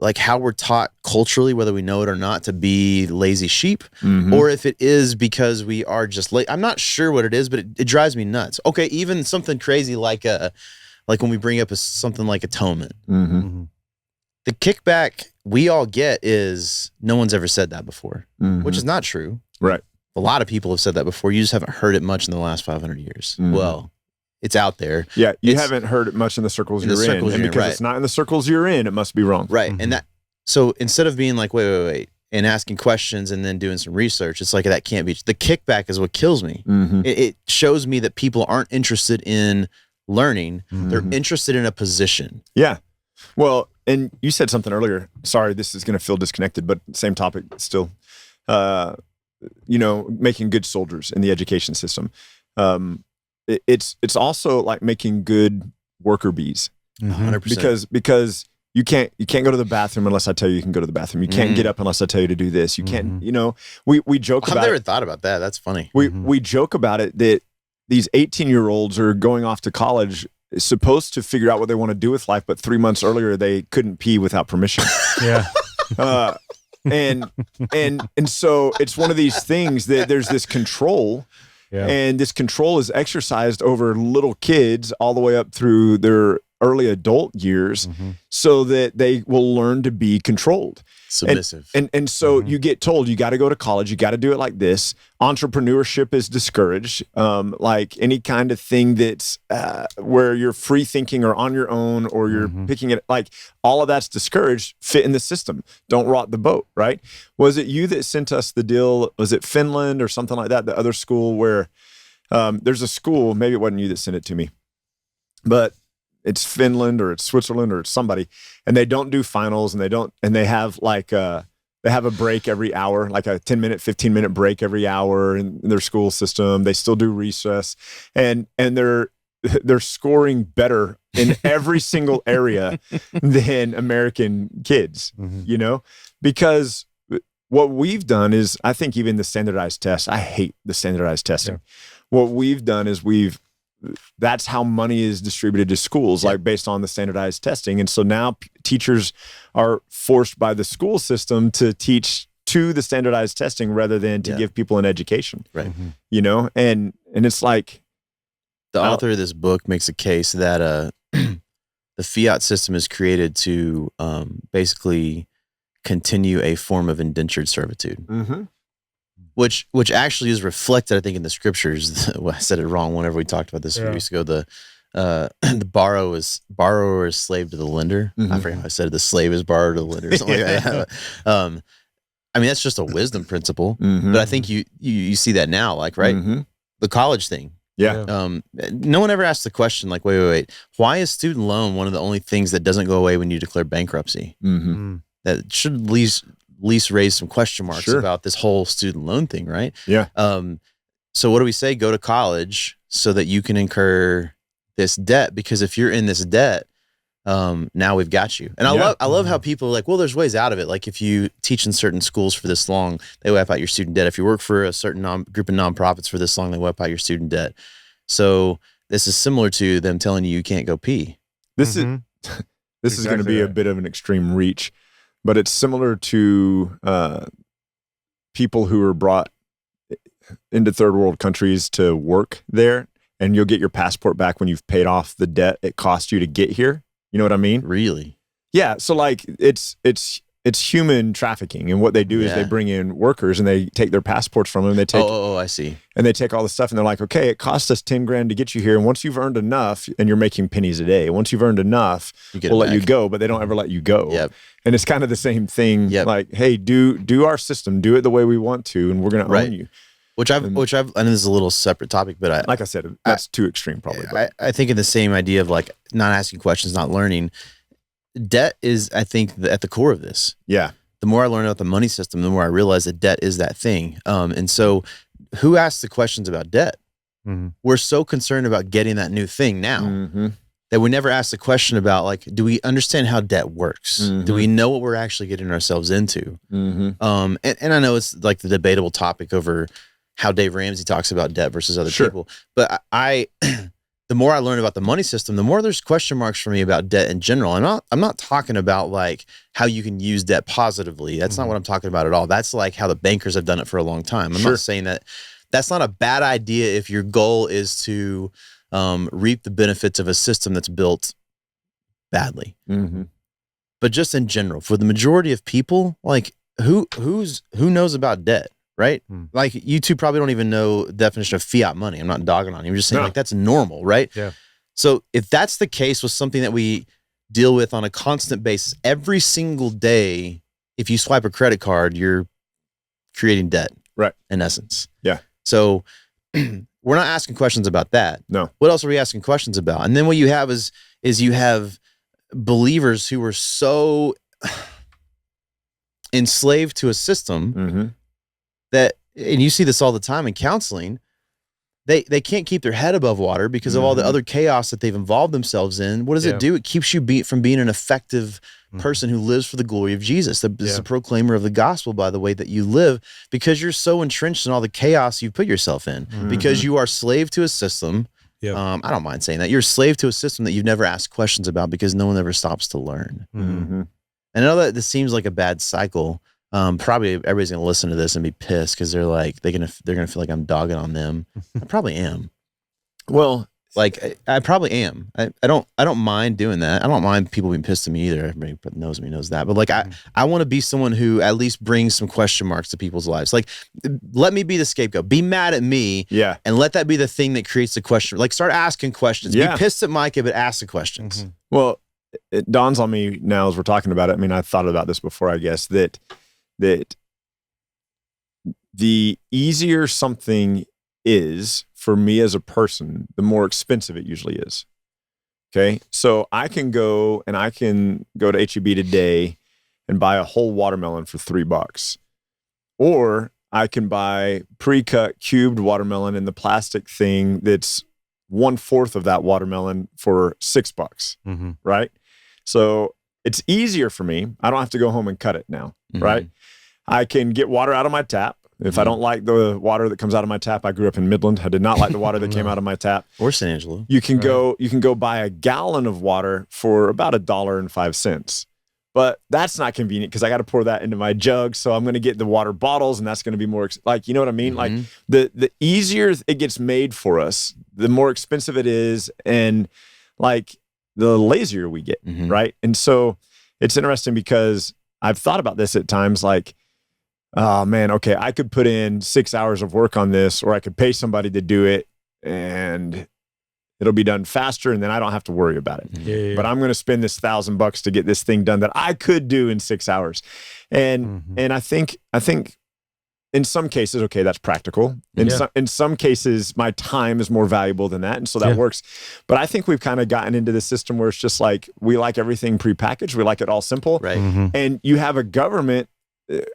like how we're taught culturally, whether we know it or not, to be lazy sheep, or if it is because we are just late. I'm not sure what it is, but it drives me nuts. Okay, even something crazy like when we bring up something like atonement. The kickback we all get is no one's ever said that before, which is not true. Right. A lot of people have said that before. You just haven't heard it much in the last 500 years. Well, it's out there. Yeah, you haven't heard it much in the circles you're in. And because it's not in the circles you're in, it must be wrong. Right. And that, so instead of being like, wait, and asking questions and then doing some research, it's like, that can't be. The kickback is what kills me. It shows me that people aren't interested in learning. They're interested in a position. Yeah. Well, and you said something earlier. Sorry, this is going to feel disconnected, but same topic still. Making good soldiers in the education system. It's also like making good worker bees. 100%. Because you can't go to the bathroom unless I tell you can go to the bathroom. You can't get up unless I tell you to do this. You can't, we joke about it. I've never thought about that. That's funny. We joke about it that these 18-year-olds are going off to college supposed to figure out what they want to do with life, but 3 months earlier they couldn't pee without permission. Yeah. And so it's one of these things that there's this control. Yeah. And this control is exercised over little kids all the way up through their early adult years so that they will learn to be controlled. Submissive. And so you get told you got to go to college, you got to do it like this. Entrepreneurship is discouraged. Like any kind of thing that's where you're free thinking or on your own or you're picking it, like all of that's discouraged. Fit in the system. Don't rot the boat, right? Was it you that sent us the deal? Was it Finland or something like that? The other school where there's a school, maybe it wasn't you that sent it to me, but it's Finland or it's Switzerland or it's somebody, and they don't do finals and they have like they have a break every hour, like a 10-minute, 15-minute break every hour in their school system. They still do recess and they're scoring better in every single area than American kids, because what we've done is, I think even the standardized tests, I hate the standardized testing. Yeah. What we've done is that's how money is distributed to schools, like based on the standardized testing. And so now teachers are forced by the school system to teach to the standardized testing rather than to give people an education. Right. And it's like, the author of this book makes a case that the fiat system is created to basically continue a form of indentured servitude, which actually is reflected, I think, in the scriptures. Well, I said it wrong whenever we talked about this a few weeks ago. The borrower is slave to the lender. I forget how I said it. The slave is borrower to the lender, or something like that. I mean, that's just a wisdom principle, but I think you see that now, like, right? The college thing. Yeah. No one ever asked the question, like, wait. Why is student loan one of the only things that doesn't go away when you declare bankruptcy? That should at least raise some question marks about this whole student loan thing, right? Yeah. So what do we say? Go to college so that you can incur this debt, because if you're in this debt, now we've got you. And I love how people are like, well, there's ways out of it. Like if you teach in certain schools for this long, they wipe out your student debt. If you work for a certain group of nonprofits for this long, they wipe out your student debt. So this is similar to them telling you can't go pee. This is going to be a bit of an extreme reach, but it's similar to people who are brought into third world countries to work there, and you'll get your passport back when you've paid off the debt it cost you to get here. You know what I mean? Really? Yeah. So like it's human trafficking, and what they do is they bring in workers and they take their passports from them. They take I see. And they take all the stuff and they're like, okay, it cost us $10,000 to get you here, and once you've earned enough, and you're making pennies a day, once you've earned enough, we'll let you go. But they don't ever let you go. Yep. And it's kind of the same thing. Yep. Like, hey, do our system, do it the way we want to, and we're going to own you. Which I know this is a little separate topic, but like I said, that's too extreme probably. I think in the same idea of like not asking questions, not learning. Debt is, I think, at the core of this. Yeah. The more I learn about the money system, the more I realize that debt is that thing. And so who asks the questions about debt? We're so concerned about getting that new thing now that we never ask the question about, like, do we understand how debt works? Do we know what we're actually getting ourselves into? And I know it's like the debatable topic over how Dave Ramsey talks about debt versus other people. But the more I learn about the money system, the more there's question marks for me about debt in general. I'm not talking about like how you can use debt positively. That's not what I'm talking about at all. That's like how the bankers have done it for a long time. I'm not saying that that's not a bad idea if your goal is to reap the benefits of a system that's built badly. But just in general, for the majority of people, like who knows about debt? Right? Like you two probably don't even know the definition of fiat money. I'm not dogging on you. I'm just saying like that's normal, right? Yeah. So if that's the case with something that we deal with on a constant basis, every single day, if you swipe a credit card, you're creating debt. Right. In essence. Yeah. So we're not asking questions about that. No. What else are we asking questions about? And then what you have is you have believers who are so enslaved to a system that, and you see this all the time in counseling, they can't keep their head above water because of all the other chaos that they've involved themselves in. What does it do? It keeps you from being an effective person who lives for the glory of Jesus. This is a proclaimer of the gospel by the way that you live, because you're so entrenched in all the chaos you put yourself in, because you are slave to a system. I don't mind saying that. You're a slave to a system that you've never asked questions about because no one ever stops to learn. And I know that this seems like a bad cycle. Probably everybody's gonna listen to this and be pissed because they're like they're gonna feel like I'm dogging on them. I probably am. Well, like I probably am. I don't mind doing that. I don't mind people being pissed at me either. Everybody knows me knows that. But like I want to be someone who at least brings some question marks to people's lives. Like let me be the scapegoat. Be mad at me. And let that be the thing that creates the question. Like start asking questions. Be pissed at Micah, but ask the questions. Well, it dawns on me now as we're talking about it. I mean, I thought about this before, I guess, that the easier something is for me as a person, the more expensive it usually is. Okay. So I can go to HEB today and buy a whole watermelon for $3. Or I can buy pre-cut cubed watermelon in the plastic thing that's 1/4 of that watermelon for $6. Right. So it's easier for me. I don't have to go home and cut it now. Right. I can get water out of my tap. If I don't like the water that comes out of my tap, I grew up in Midland. I did not like the water that came out of my tap. Or San Angelo. You can go buy a gallon of water for about $1.05. But that's not convenient because I got to pour that into my jug. So I'm going to get the water bottles, and that's going to be more like, you know what I mean? Like the easier it gets made for us, the more expensive it is. And like the lazier we get, Mhm. right? And so it's interesting because I've thought about this at times like, oh man, okay, I could put in 6 hours of work on this, or I could pay somebody to do it and it'll be done faster and then I don't have to worry about it. Yeah. But I'm going to spend this $1,000 to get this thing done that I could do in 6 hours. And I think in some cases, okay, that's practical. In some cases, my time is more valuable than that. And so that works. But I think we've kind of gotten into the system where it's just like, we like everything prepackaged. We like it all simple. Right. And you have a government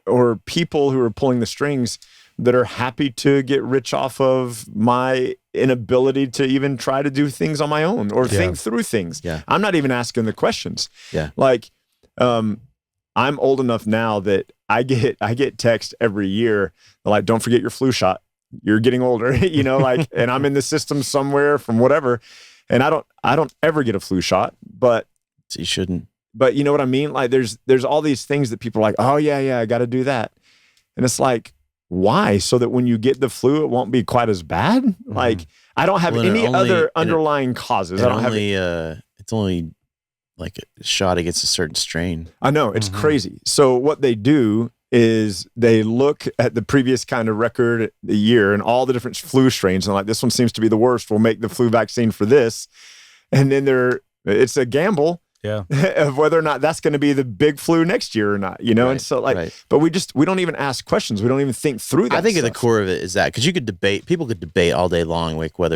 or people who are pulling the strings that are happy to get rich off of my inability to even try to do things on my own or think through things. Yeah. I'm not even asking the questions. Yeah. Like, I'm old enough now that I get text every year like, don't forget your flu shot. You're getting older, like, and I'm in the system somewhere from whatever. And I don't ever get a flu shot, but So you shouldn't. But you know what I mean? Like there's all these things that people are like, oh yeah, I got to do that. And it's like, why? So that when you get the flu, it won't be quite as bad. Like I don't have any other underlying causes. I don't have. It's only like a shot against a certain strain. I know it's crazy. So what they do is they look at the previous kind of record the year and all the different flu strains and like, this one seems to be the worst. We'll make the flu vaccine for this. And then it's a gamble of whether or not that's going to be the big flu next year or not, Right, And so but we don't even ask questions. We don't even think through that. I think stuff. at the core of it is that, because people could debate all day long, like what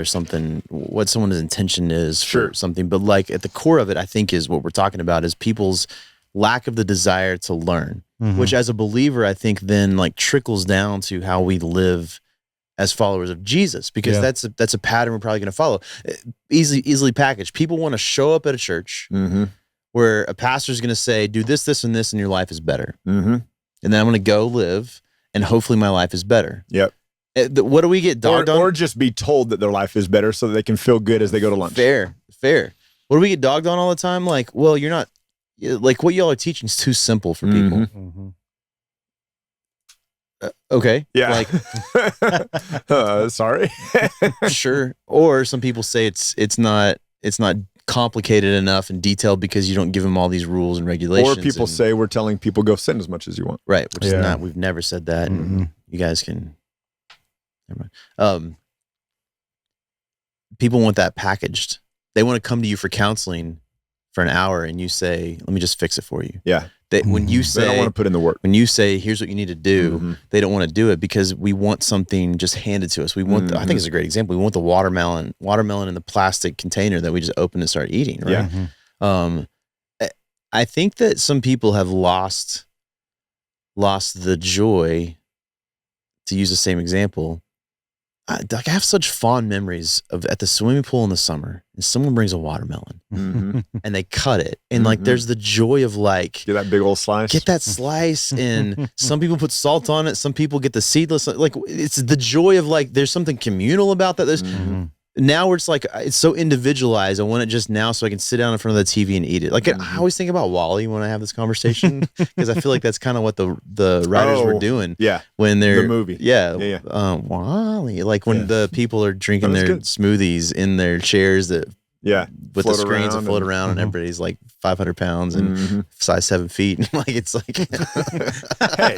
someone's intention is for something. But like at the core of it, I think is what we're talking about is people's lack of the desire to learn, which as a believer, I think then like trickles down to how we live as followers of Jesus, because that's a pattern we're probably going to follow. Easily packaged. People want to show up at a church where a pastor's going to say, do this, this, and this, and your life is better. And then I'm going to go live, and hopefully my life is better. Yep. What do we get dogged on? Or just be told that their life is better so that they can feel good as they go to lunch. Fair. What do we get dogged on all the time? Like, well, you're not, like what y'all are teaching is too simple for people. Okay. Yeah. Like, sorry. Sure. Or some people say it's not complicated enough and detailed because you don't give them all these rules and regulations. Or people say we're telling people go sin as much as you want. Right. Which is not, we've never said that. And you guys can, never mind. People want that packaged. They want to come to you for counseling for an hour and you say, let me just fix it for you. Yeah. When you say, they don't want to put in the work. When you say, here's what you need to do, they don't want to do it because we want something just handed to us. We want, I think it's a great example. We want the watermelon in the plastic container that we just open and start eating. Right. Yeah. I think that some people have lost the joy, to use the same example. I have such fond memories of at the swimming pool in the summer, and someone brings a watermelon and they cut it. And like, there's the joy of like, get that big old slice. Get that slice. And some people put salt on it. Some people get the seedless. Like, it's the joy of like, there's something communal about that. There's now where it's like, it's so individualized. I want it just now so I can sit down in front of the TV and eat it. Like I always think about Wall-E when I have this conversation, because I feel like that's kind of what the writers were doing. Yeah. When they're the movie. Yeah. Wall-E. Like when the people are drinking their smoothies in their chairs that with the screens that float around and everybody's like 500 pounds and size 7 feet. Like it's like hey,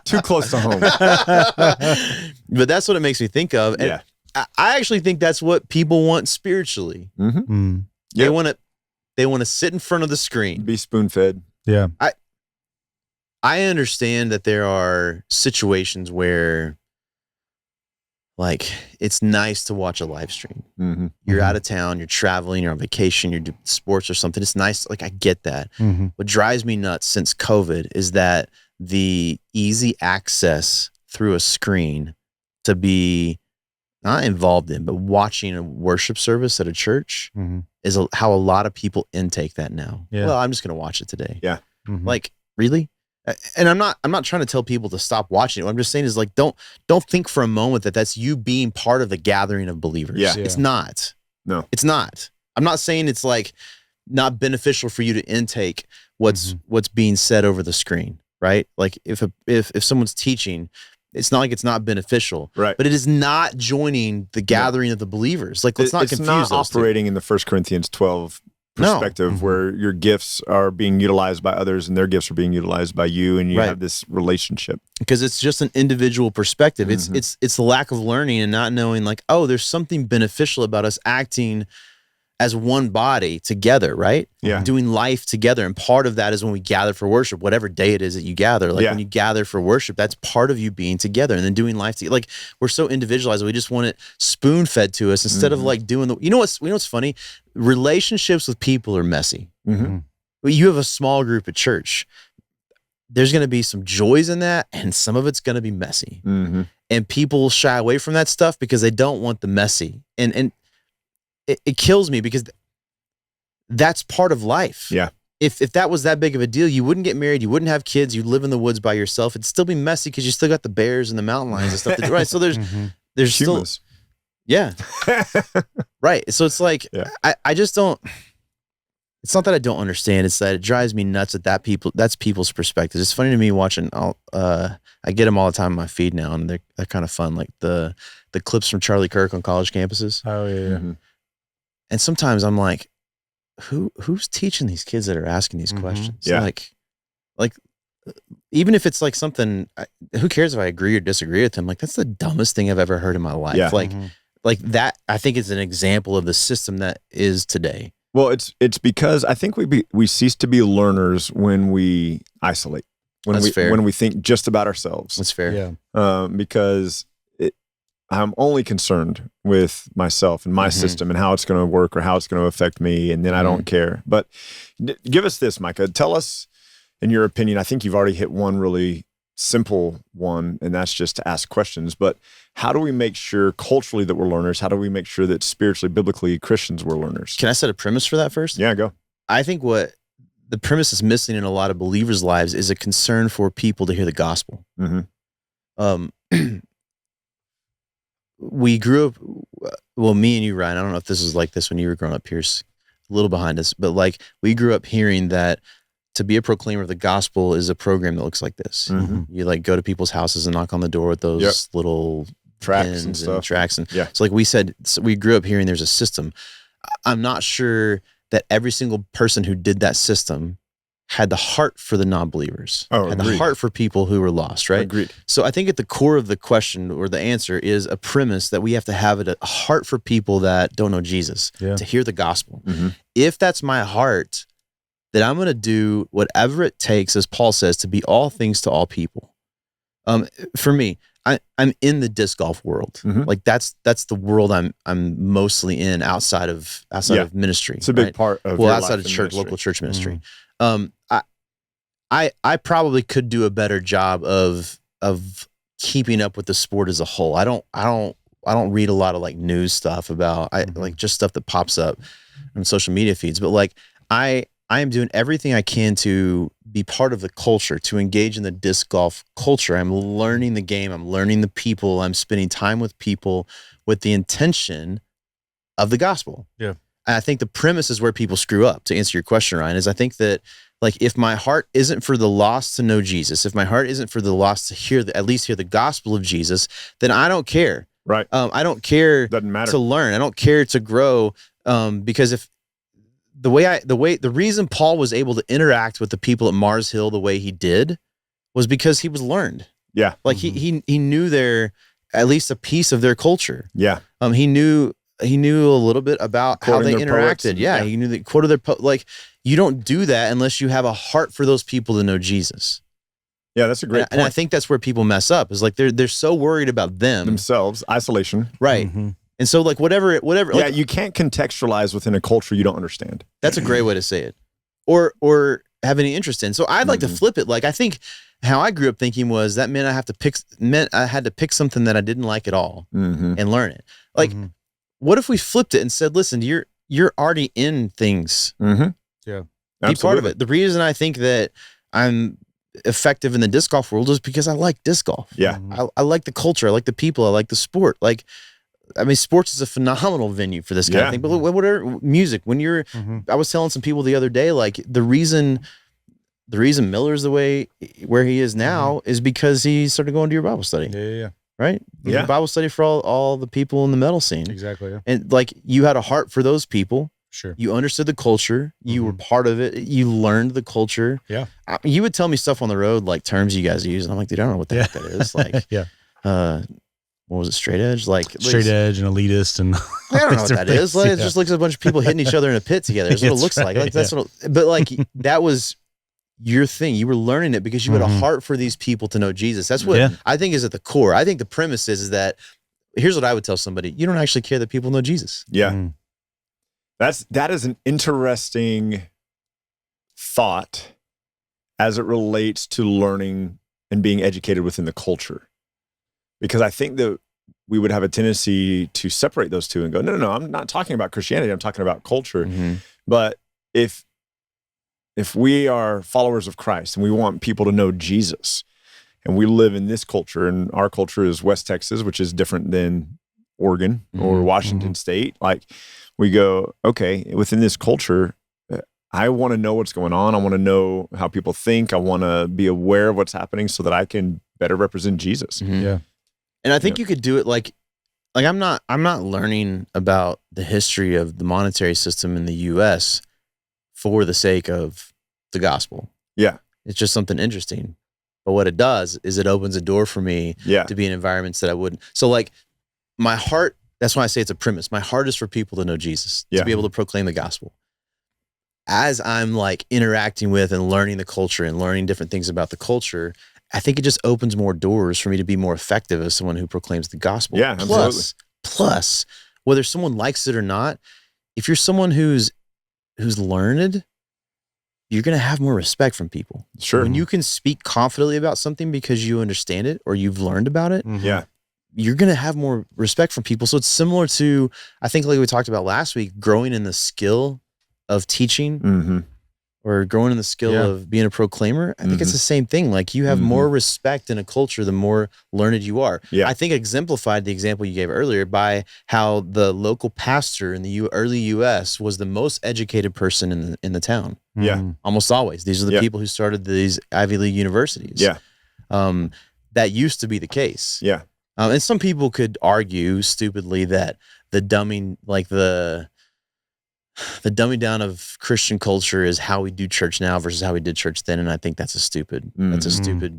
too close to home. But that's what it makes me think of. And I actually think that's what people want spiritually. They want to sit in front of the screen, be spoon fed. Yeah. I understand that there are situations where like it's nice to watch a live stream. You're out of town, you're traveling, you're on vacation, you're doing sports or something. It's nice. Like I get that. What drives me nuts since COVID is that the easy access through a screen to be not involved in, but watching a worship service at a church is how a lot of people intake that now. Yeah. Well, I'm just going to watch it today. Yeah. Like, really? And I'm not trying to tell people to stop watching it. What I'm just saying is like, don't think for a moment that that's you being part of the gathering of believers. Yeah. It's not. No, it's not. I'm not saying it's like not beneficial for you to intake what's being said over the screen, right? Like if someone's teaching, it's not like it's not beneficial, right? But it is not joining the gathering of the believers. Like let's not confuse those two. It's not operating in the 1 Corinthians 12 perspective where your gifts are being utilized by others and their gifts are being utilized by you, and you have this relationship. Because it's just an individual perspective. It's the lack of learning and not knowing, like, oh, there's something beneficial about us acting as one body together, right? Yeah. Doing life together. And part of that is when we gather for worship, whatever day it is that you gather. Like when you gather for worship, that's part of you being together and then doing life together. Like we're so individualized. We just want it spoon fed to us instead of like doing you know what's funny? Relationships with people are messy. You have a small group at church. There's going to be some joys in that, and some of it's going to be messy. And people shy away from that stuff because they don't want the messy. And it kills me because that's part of life. Yeah. If that was that big of a deal, you wouldn't get married, you wouldn't have kids, you'd live in the woods by yourself. It'd still be messy because you still got the bears and the mountain lions and stuff. Right. So there's still, right. So it's like, I just don't, it's not that I don't understand. It's that it drives me nuts that's people's perspective. It's funny to me watching, I get them all the time on my feed now, and they're kind of fun. Like the clips from Charlie Kirk on college campuses. Oh yeah. And sometimes I'm like, who's teaching these kids that are asking these questions? Yeah. Like even if it's like something, who cares if I agree or disagree with them? Like that's the dumbest thing I've ever heard in my life. Yeah. Like that, I think is an example of the system that is today. Well, it's because I think we cease to be learners when we isolate, when we think just about ourselves. That's fair. Yeah. Because I'm only concerned with myself and my system and how it's going to work or how it's going to affect me, and then I don't care. But give us this, Micah. Tell us, in your opinion, I think you've already hit one really simple one, and that's just to ask questions. But how do we make sure culturally that we're learners? How do we make sure that spiritually, biblically, Christians we're learners? Can I set a premise for that first? Yeah, go. I think what the premise is missing in a lot of believers' lives is a concern for people to hear the gospel. We grew up, well, me and you, Ryan, I don't know if this was like this when you were growing up, Pierce, a little behind us, but like we grew up hearing that to be a proclaimer of the gospel is a program that looks like this. You like go to people's houses and knock on the door with those little tracks and stuff. Tracks. And so like we said, we grew up hearing there's a system. I'm not sure that every single person who did that system had the heart for the non-believers, had the heart for people who were lost, right? Agreed. So I think at the core of the question or the answer is a premise that we have to have a heart for people that don't know Jesus, to hear the gospel. If that's my heart, then I'm going to do whatever it takes, as Paul says, to be all things to all people. For me, I'm in the disc golf world. Like that's the world I'm mostly in outside of ministry. It's a big part of outside of church, local church ministry. I probably could do a better job of keeping up with the sport as a whole. I don't read a lot of like news stuff about like just stuff that pops up on social media feeds. But like I am doing everything I can to be part of the culture, to engage in the disc golf culture. I'm learning the game. I'm learning the people. I'm spending time with people with the intention of the gospel. Yeah. And I think the premise is where people screw up, to answer your question, Ryan, is I think that like if my heart isn't for the lost to know Jesus, if my heart isn't for the lost to at least hear the gospel of Jesus, then I don't care. Right. I don't care Doesn't matter. to learn. I don't care to grow. Because if the reason Paul was able to interact with the people at Mars Hill the way he did was because he was learned. Yeah. Like he knew at least a piece of their culture. Yeah. He knew a little bit about Quoting how they their poets. interacted. Yeah, he knew the quote of their like. You don't do that unless you have a heart for those people to know Jesus. Yeah, that's a great point. And I think that's where people mess up. Is like they're so worried about themselves, isolation, right? And so like whatever. Yeah, like, you can't contextualize within a culture you don't understand. That's a great way to say it, or have any interest in. So I'd like to flip it. Like I think how I grew up thinking was that meant I had to pick something that I didn't like at all and learn it. Like, what if we flipped it and said, listen, you're already in things. Yeah. Be part of it. The reason I think that I'm effective in the disc golf world is because I like disc golf. Yeah. I like the culture. I like the people. I like the sport. Like, I mean, sports is a phenomenal venue for this kind of thing. But whatever music, when you're, I was telling some people the other day, like the reason Miller's where he is now is because he started going to your Bible study. Yeah. Right? Yeah. Bible study for all the people in the metal scene. Exactly. Yeah. And like you had a heart for those people. Sure. You understood the culture. You were part of it. You learned the culture. Yeah. You would tell me stuff on the road, like terms you guys use. And I'm like, dude, I don't know what the heck that is. Like, Yeah. What was it? Straight edge? Like Straight edge and elitist. And I don't know what that is. Like, it just looks like a bunch of people hitting each other in a pit together. That's what it looks like. Like that's what, but like that was your thing. You were learning it because you had a heart for these people to know Jesus. That's what I think is at the core. I think the premise is that here's what I would tell somebody. You don't actually care that people know Jesus. Yeah. That is an interesting thought as it relates to learning and being educated within the culture. Because I think that we would have a tendency to separate those two and go, no, I'm not talking about Christianity. I'm talking about culture. But if we are followers of Christ and we want people to know Jesus, and we live in this culture, and our culture is West Texas, which is different than Oregon or Washington State. Like we go, okay, within this culture, I want to know what's going on. I want to know how people think. I want to be aware of what's happening so that I can better represent Jesus. Yeah. And I think you could do it like I'm not learning about the history of the monetary system in the US for the sake of the gospel. Yeah. It's just something interesting. But what it does is it opens a door for me to be in environments that I wouldn't. So like my heart, that's why I say it's a premise. My heart is for people to know Jesus, to be able to proclaim the gospel. As I'm like interacting with and learning the culture and learning different things about the culture, I think it just opens more doors for me to be more effective as someone who proclaims the gospel. Yeah, absolutely. Plus, whether someone likes it or not, if you're someone who's learned, you're going to have more respect from people. Sure. When you can speak confidently about something because you understand it or you've learned about it, you're going to have more respect from people. So it's similar to, I think like we talked about last week, growing in the skill of teaching or growing in the skill of being a proclaimer. I think it's the same thing. Like you have more respect in a culture the more learned you are. Yeah. I think exemplified the example you gave earlier by how the local pastor in the early US was the most educated person in the town. Yeah. Almost always. These are the people who started these Ivy League universities. Yeah. That used to be the case. Yeah. And some people could argue stupidly that the dumbing down of Christian culture is how we do church now versus how we did church then. And I think that's a stupid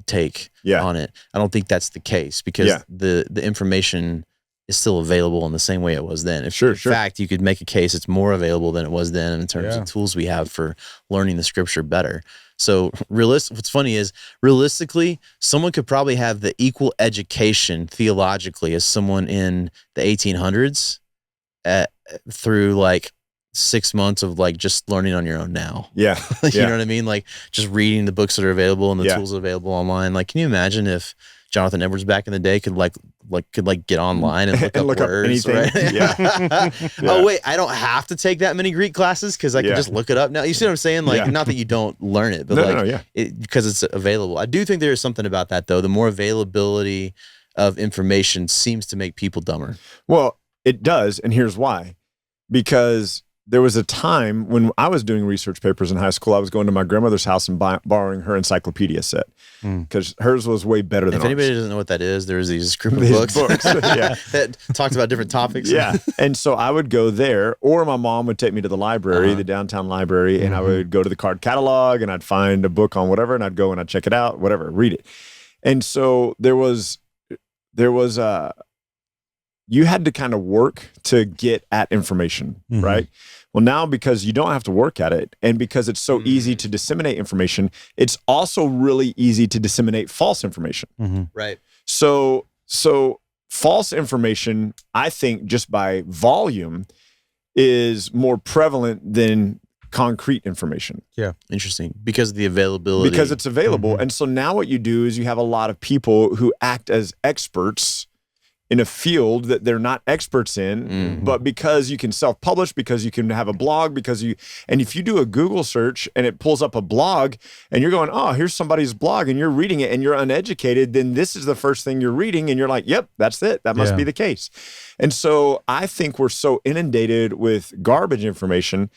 take on it. I don't think that's the case because the information is still available in the same way it was then. In fact, you could make a case it's more available than it was then in terms of tools we have for learning the scripture better. So what's funny is realistically, someone could probably have the equal education theologically as someone in the 1800s through like 6 months of like just learning on your own now. Yeah. You know what I mean? Like just reading the books that are available and the tools available online. Like, can you imagine if Jonathan Edwards back in the day could get online and look up words, anything. Right? Yeah. Oh wait, I don't have to take that many Greek classes because I can just look it up now. You see what I'm saying? Like, not that you don't learn it, but because it's available. I do think there is something about that though. The more availability of information seems to make people dumber. Well, it does, and here's why. Because there was a time when I was doing research papers in high school, I was going to my grandmother's house and borrowing her encyclopedia set because hers was way better than ours. If anybody doesn't know what that is, there's these group of books that talked about different topics. Yeah. And so I would go there, or my mom would take me to the library, the downtown library, and I would go to the card catalog and I'd find a book on whatever, and I'd go and I'd check it out, whatever, read it. And so there was you had to kind of work to get at information, right? Well, now because you don't have to work at it and because it's so easy to disseminate information, it's also really easy to disseminate false information. Right. So false information, I think just by volume is more prevalent than concrete information. Yeah. Interesting. Because of the availability. Because it's available. And so now what you do is you have a lot of people who act as experts in a field that they're not experts in, but because you can self-publish, because you can have a blog, and if you do a Google search and it pulls up a blog and you're going, oh, here's somebody's blog and you're reading it and you're uneducated, then this is the first thing you're reading and you're like, yep, that's it. That must be the case. And so I think we're so inundated with garbage information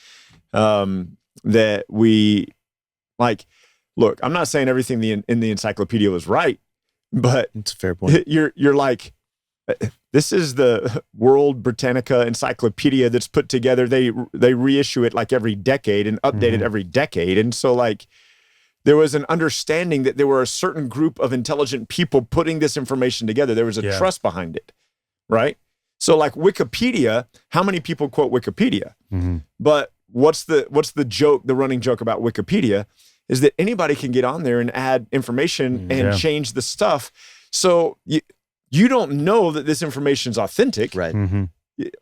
that we like, look, I'm not saying everything in the encyclopedia was right, but it's a fair point. You're like, this is the World Britannica Encyclopedia that's put together. They reissue it like every decade and update it every decade. And so like there was an understanding that there were a certain group of intelligent people putting this information together. There was a trust behind it, right? So like Wikipedia, how many people quote Wikipedia? But what's the joke, the running joke about Wikipedia is that anybody can get on there and add information and change the stuff. So you don't know that this information is authentic. Right.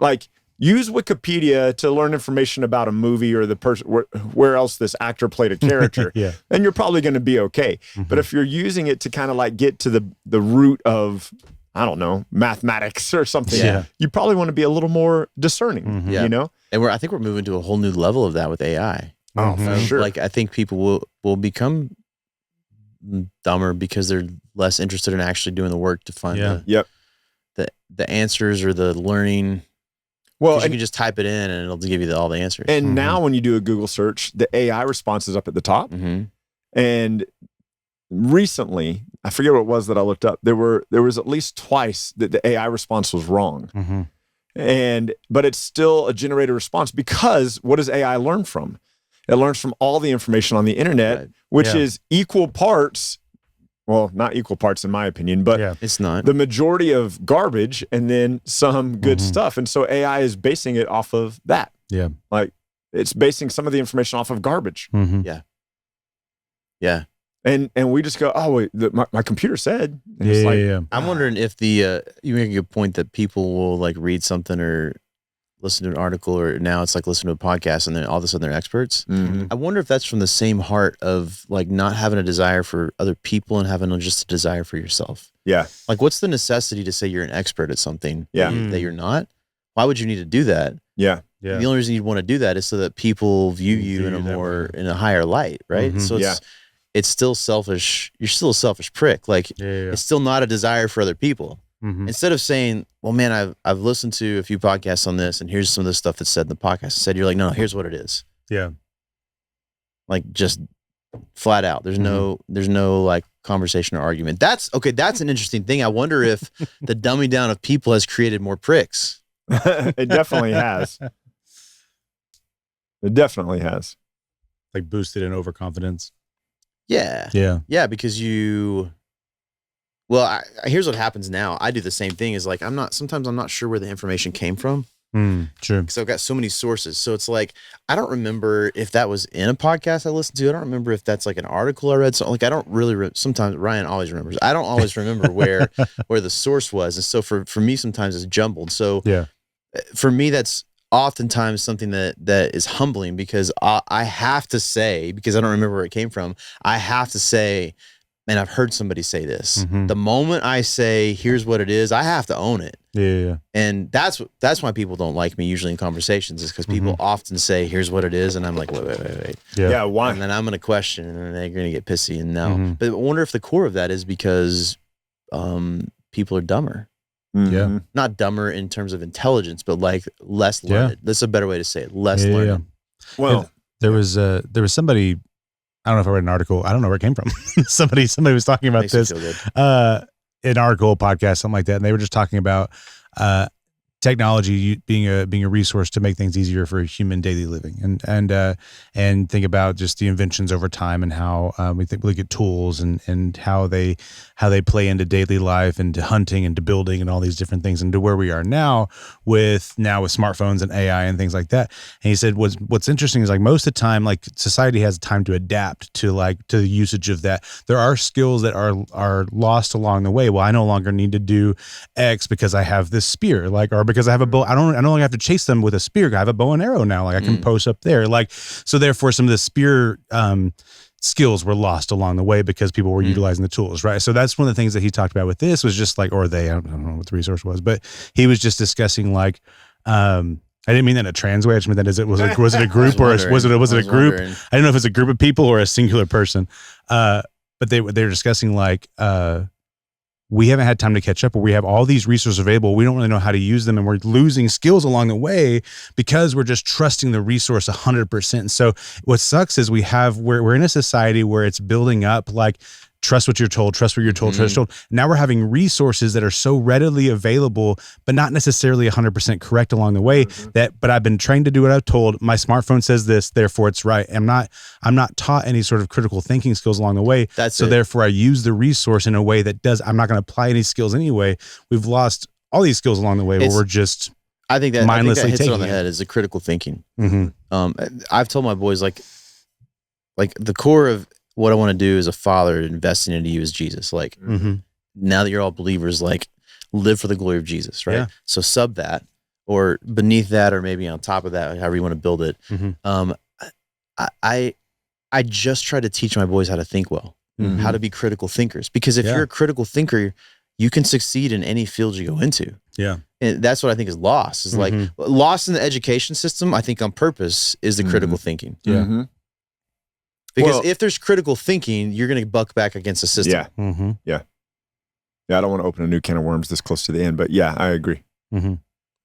Like use Wikipedia to learn information about a movie or the person where else this actor played a character. And you're probably going to be okay. But if you're using it to kind of like get to the root of, I don't know, mathematics or something, you probably want to be a little more discerning, you know? And I think we're moving to a whole new level of that with AI. Oh, for sure. Like I think people will become dumber because they're less interested in actually doing the work to find the answers or the learning. Well, you can just type it in and it'll give you all the answers. And now when you do a Google search, the AI response is up at the top. And recently, I forget what it was that I looked up. There was at least twice that the AI response was wrong. But it's still a generated response because what does AI learn from? It learns from all the information on the internet, which is equal parts. Well, not equal parts in my opinion, but it's not the majority of garbage and then some good stuff. And so AI is basing it off of that. Like it's basing some of the information off of garbage. And we just go, oh wait, my computer said. And I'm wondering if you make a good point that people will like read something or listen to an article, or now it's like listen to a podcast and then all of a sudden they're experts. I wonder if that's from the same heart of like not having a desire for other people and having just a desire for yourself. Like what's the necessity to say you're an expert at something that you're not? Why would you need to do that? The only reason you'd want to do that is so that people view you in a higher light, right? So it's still selfish. You're still a selfish prick. Like it's still not a desire for other people. Instead of saying, well, man, I've listened to a few podcasts on this and here's some of the stuff that's said in the podcast. Instead, you're like, no, here's what it is. Like just flat out. There's no like conversation or argument. That's an interesting thing. I wonder if the dumbing down of people has created more pricks. It definitely has. It definitely has. Like boosted in overconfidence. Yeah, because here's what happens now. I do the same thing is like, sometimes I'm not sure where the information came from. Sure. Because I've got so many sources. So it's like, I don't remember if that was in a podcast I listened to. I don't remember if that's like an article I read. So like, I don't really, sometimes Ryan always remembers. I don't always remember where the source was. And so for me, sometimes it's jumbled. So for me, that's oftentimes something that is humbling because I have to say, because I don't remember where it came from, I have to say, man, I've heard somebody say this. The moment I say, here's what it is, I have to own it. And that's why people don't like me usually in conversations is because people often say, here's what it is. And I'm like, wait. Why? And then I'm going to question and then they're going to get pissy and no. But I wonder if the core of that is because people are dumber. Not dumber in terms of intelligence, but like less learned. That's a better way to say it. Less learned. Well, there was somebody, I don't know if I read an article. I don't know where it came from. somebody was talking about this, an article, podcast, something like that. And they were just talking about, technology being a resource to make things easier for human daily living, and think about just the inventions over time and how we look at tools and how they play into daily life and to hunting and to building and all these different things and to where we are now with smartphones and AI and things like that. And he said what's interesting is like most of the time like society has time to adapt to the usage of that. There are skills that are lost along the way. Well, I no longer need to do X because I have this spear, or because I have a bow. I no longer have to chase them with a spear. I have a bow and arrow now. Like I can post up there. So therefore some of the spear skills were lost along the way because people were utilizing the tools, right? So that's one of the things that he talked about with this was just like, I don't know what the resource was, but he was just discussing like, I didn't mean that in a trans way. I just meant that was it a group or was it a group? I didn't know if it's a group of people or a singular person. But they were discussing like, we haven't had time to catch up, or we have all these resources available. We don't really know how to use them, and we're losing skills along the way because we're just trusting the resource 100%. So what sucks is we're in a society where it's building up like trust what you're told, trust what you're told, trust what you're told. Now we're having resources that are so readily available, but not necessarily 100% correct along the way but I've been trained to do what I've told. My smartphone says this, therefore it's right. I'm not taught any sort of critical thinking skills along the way. Therefore I use the resource in a way that I'm not going to apply any skills anyway. We've lost all these skills along the way where we're just mindlessly hits it on the taking head is the critical thinking. I've told my boys like the core of what I want to do as a father, investing into you is Jesus. Like now that you're all believers, like live for the glory of Jesus, right? Yeah. So sub that, or beneath that, or maybe on top of that, however you want to build it. I just try to teach my boys how to think well, how to be critical thinkers. Because if you're a critical thinker, you can succeed in any field you go into. Yeah. And that's what I think is lost. Is like lost in the education system, I think on purpose, is the critical thinking. Yeah. Because if there's critical thinking, you're going to buck back against the system. Yeah. I don't want to open a new can of worms this close to the end, but yeah, I agree.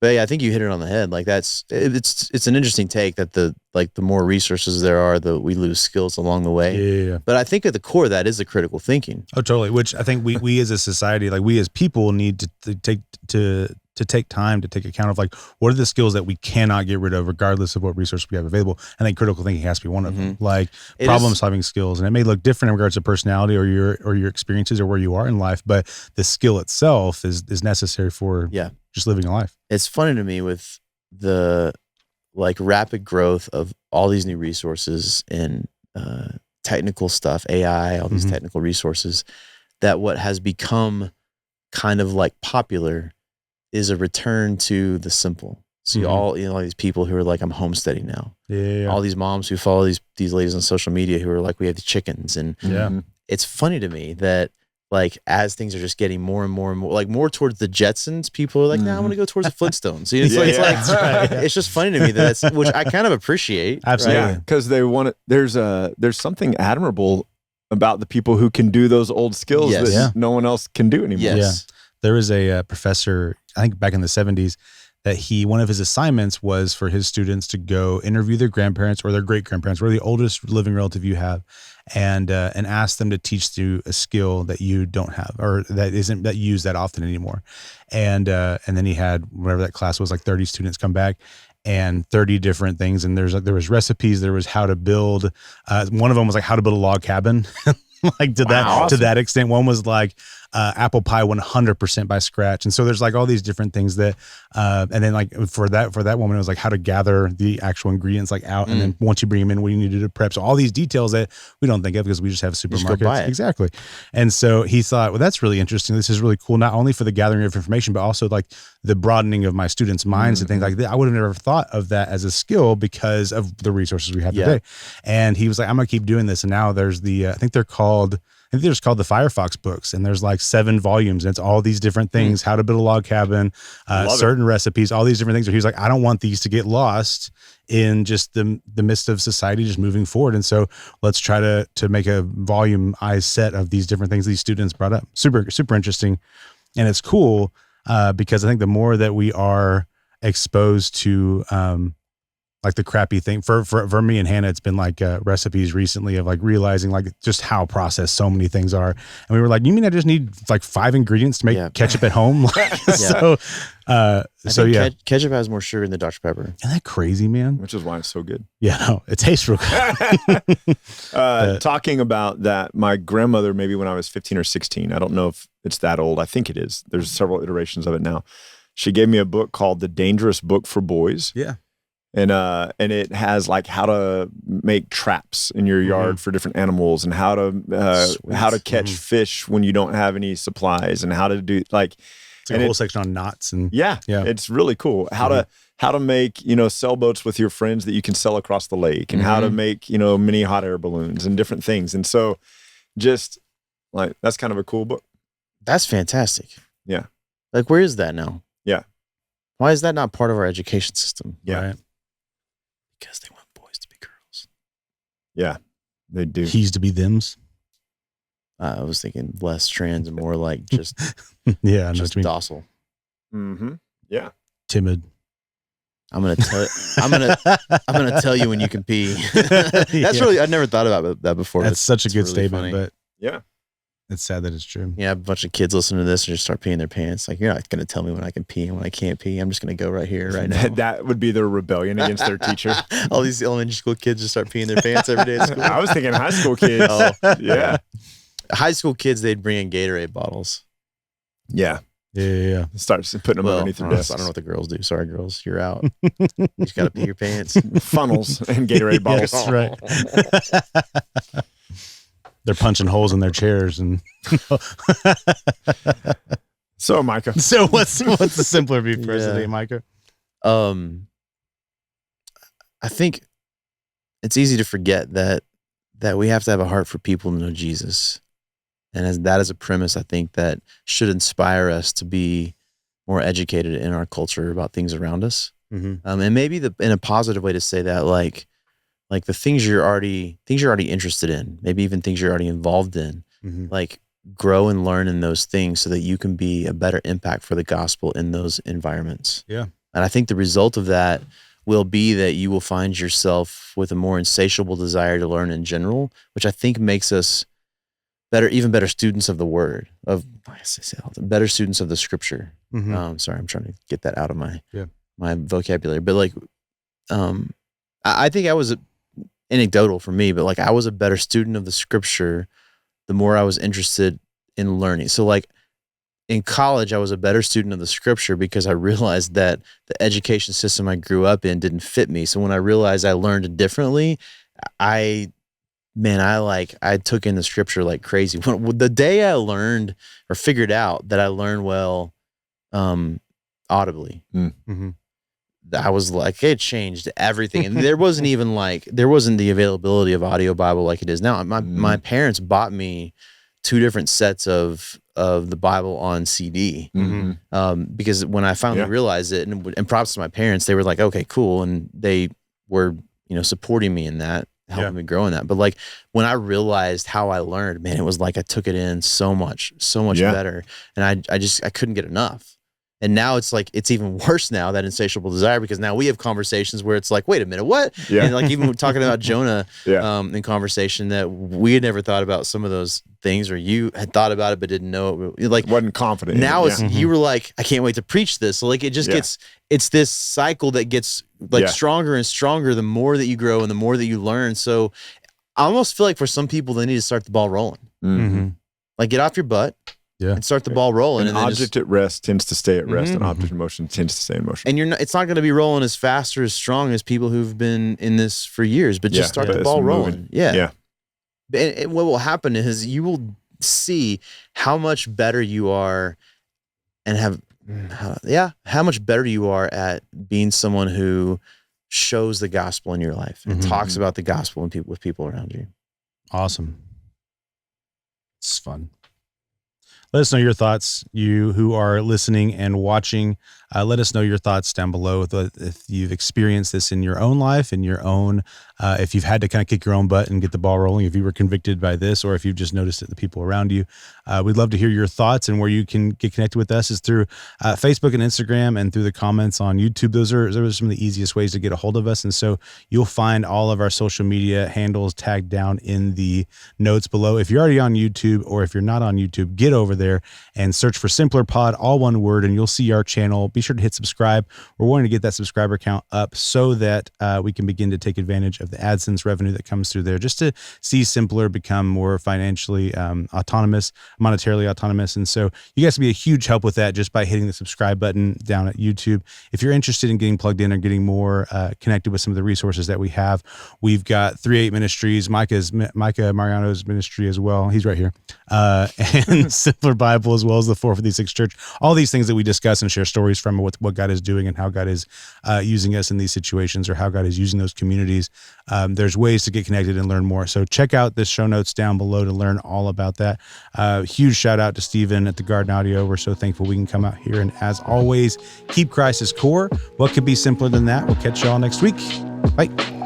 But yeah, I think you hit it on the head. Like it's an interesting take that the more resources there are, we lose skills along the way. Yeah. But I think at the core of that is the critical thinking. Oh, totally. Which I think we as a society, like we as people, need to take time to take account of like what are the skills that we cannot get rid of, regardless of what resource we have available. I think critical thinking has to be one of them. Like problem solving skills, and it may look different in regards to personality or your experiences or where you are in life, but the skill itself is necessary for just living a life. It's funny to me with the like rapid growth of all these new resources and technical stuff, AI, all these technical resources, that what has become kind of like popular is a return to the simple. So all these people who are like, I'm homesteading now. All these moms who follow these ladies on social media who are like, we have the chickens. And it's funny to me that like as things are just getting more and more and more, like more towards the Jetsons, people are like, nah, I want to go towards the Flintstones. So it's just funny to me that's which I kind of appreciate. Absolutely. Yeah, because they want to, there's something admirable about the people who can do those old skills that no one else can do anymore. Yes. There was a professor, I think back in the 70s, that one of his assignments was for his students to go interview their grandparents or their great grandparents, or the oldest living relative you have, and ask them to teach you a skill that you don't have or that isn't that used that often anymore. And then he had whatever that class was, like 30 students come back and 30 different things. And there was recipes. There was how to build. One of them was like how to build a log cabin. Like to that extent. One was like apple pie 100% by scratch. And so there's like all these different things that and then like for that woman, it was like how to gather the actual ingredients like out. And then once you bring them in, what you need to do to prep. So all these details that we don't think of because we just have supermarkets. Just go buy it. Exactly. And so he thought, well, that's really interesting. This is really cool, not only for the gathering of information, but also like the broadening of my students' minds and things like that. I would have never thought of that as a skill because of the resources we have today. And he was like, I'm going to keep doing this. And now there's I think they're called the Firefox books, and there's like 7 volumes, and it's all these different things, how to build a log cabin, certain recipes, all these different things. He was like, I don't want these to get lost in just the midst of society just moving forward. And so let's try to make a volume-ized set of these different things these students brought up. Super, super interesting. And it's cool because I think the more that we are exposed to like the crappy thing for me and Hannah, it's been like recipes recently of like realizing like just how processed so many things are. And we were like, you mean I just need like 5 ingredients to make ketchup at home? Like, ketchup has more sugar than Dr. Pepper. Isn't that crazy, man? Which is why it's so good. Yeah, no, it tastes real good. Talking about that, my grandmother, maybe when I was 15 or 16, I don't know if it's that old. I think it is. There's several iterations of it now. She gave me a book called The Dangerous Book for Boys. Yeah. And it has like how to make traps in your yard for different animals, and how to catch fish when you don't have any supplies, and how to do like it's like a whole section on knots and yeah, it's really cool. How to make sailboats with your friends that you can sell across the lake, and how to make mini hot air balloons and different things. And so, just like that's kind of a cool book. That's fantastic. Yeah, like where is that now? Yeah, why is that not part of our education system? Yeah. Right. Because they want boys to be girls. Yeah, they do. He's to be thems. I was thinking less trans and more like just just docile. Mm-hmm. Yeah. Timid. I'm gonna tell you when you can pee. That's really, I've never thought about that before. That's such a good really statement, funny. but yeah. It's sad that it's true. Yeah, a bunch of kids listen to this and just start peeing their pants. Like, you're not going to tell me when I can pee and when I can't pee. I'm just going to go right here, right now. That would be their rebellion against their teacher. All these elementary school kids just start peeing their pants every day at school. I was thinking high school kids. Oh, Yeah. High school kids, they'd bring in Gatorade bottles. Yeah. Yeah. Start putting them underneath their desks. I don't know what the girls do. Sorry, girls. You're out. You just got to pee your pants. Funnels and Gatorade bottles. That's right. They're punching holes in their chairs. And So, Micah. so what's the simpler beef for us Yeah. today, Micah? I think it's easy to forget that we have to have a heart for people to know Jesus. And as that is a premise, I think that should inspire us to be more educated in our culture about things around us. Mm-hmm. And maybe in a positive way to say that, like the things you're already interested in, maybe even things you're already involved in, Mm-hmm. like grow and learn in those things so that you can be a better impact for the gospel in those environments. Yeah. And I think the result of that will be that you will find yourself with a more insatiable desire to learn in general, which I think makes us even better students of the word, better students of the scripture. Mm-hmm. Sorry, I'm trying to get that out of my Yeah. my vocabulary. But like, I think I was anecdotal for me, but like I was a better student of the scripture the more I was interested in learning. So like in college, I was a better student of the scripture because I realized that the education system I grew up in didn't fit me. So when I realized I learned differently, I took in the scripture like crazy. The day I learned or figured out that I learned well audibly, Mm-hmm. I was like, it changed everything. And there wasn't the availability of audio Bible like it is now. My parents bought me 2 different sets of the Bible on CD. Mm-hmm. Because when I finally realized it, and props to my parents, they were like, okay, cool. And they were, supporting me in that, helping me grow in that. But like when I realized how I learned, man, it was like I took it in so much better. And I couldn't get enough. And now it's like, it's even worse now, that insatiable desire, because now we have conversations where it's like, wait a minute, what? Yeah. And like even talking about Jonah in conversation, that we had never thought about some of those things, or you had thought about it but didn't know it. Like wasn't confident. Now it's you were like, I can't wait to preach this. So like it just it's this cycle that gets like stronger and stronger the more that you grow and the more that you learn. So I almost feel like for some people they need to start the ball rolling. Mm-hmm. Like get off your butt. Yeah. And start the ball rolling. An object at rest tends to stay at rest. Mm-hmm. An object in motion tends to stay in motion. And it's not going to be rolling as fast or as strong as people who've been in this for years, but just start the ball rolling. Yeah. And what will happen is you will see how much better you are and how much better you are at being someone who shows the gospel in your life and talks about the gospel with people around you. Awesome. It's fun. Let us know your thoughts, you who are listening and watching. Let us know your thoughts down below. If you've experienced this in your own life, in your own, if you've had to kind of kick your own butt and get the ball rolling, if you were convicted by this, or if you've just noticed it, the people around you. We'd love to hear your thoughts, and where you can get connected with us is through Facebook and Instagram and through the comments on YouTube. Those are some of the easiest ways to get a hold of us. And so you'll find all of our social media handles tagged down in the notes below. If you're already on YouTube, or if you're not on YouTube, get over there and search for simplerpod, all one word, and you'll see our channel. Be sure to hit subscribe. We're wanting to get that subscriber count up so that we can begin to take advantage of the AdSense revenue that comes through there, just to see Simpler become more financially autonomous, monetarily autonomous. And so you guys can be a huge help with that just by hitting the subscribe button down at YouTube. If you're interested in getting plugged in or getting more connected with some of the resources that we have, we've got 3-8 Ministries, Micah Mariano's ministry as well. He's right here. And Simpler Bible, as well as the 456 Church. All these things that we discuss and share stories from what God is doing and how God is using us in these situations, or how God is using those communities. There's ways to get connected and learn more. So check out the show notes down below to learn all about that. Huge shout out to Stephen at the Garden Audio. We're so thankful we can come out here. And as always, keep Christ as core. What could be simpler than that? We'll catch y'all next week. Bye.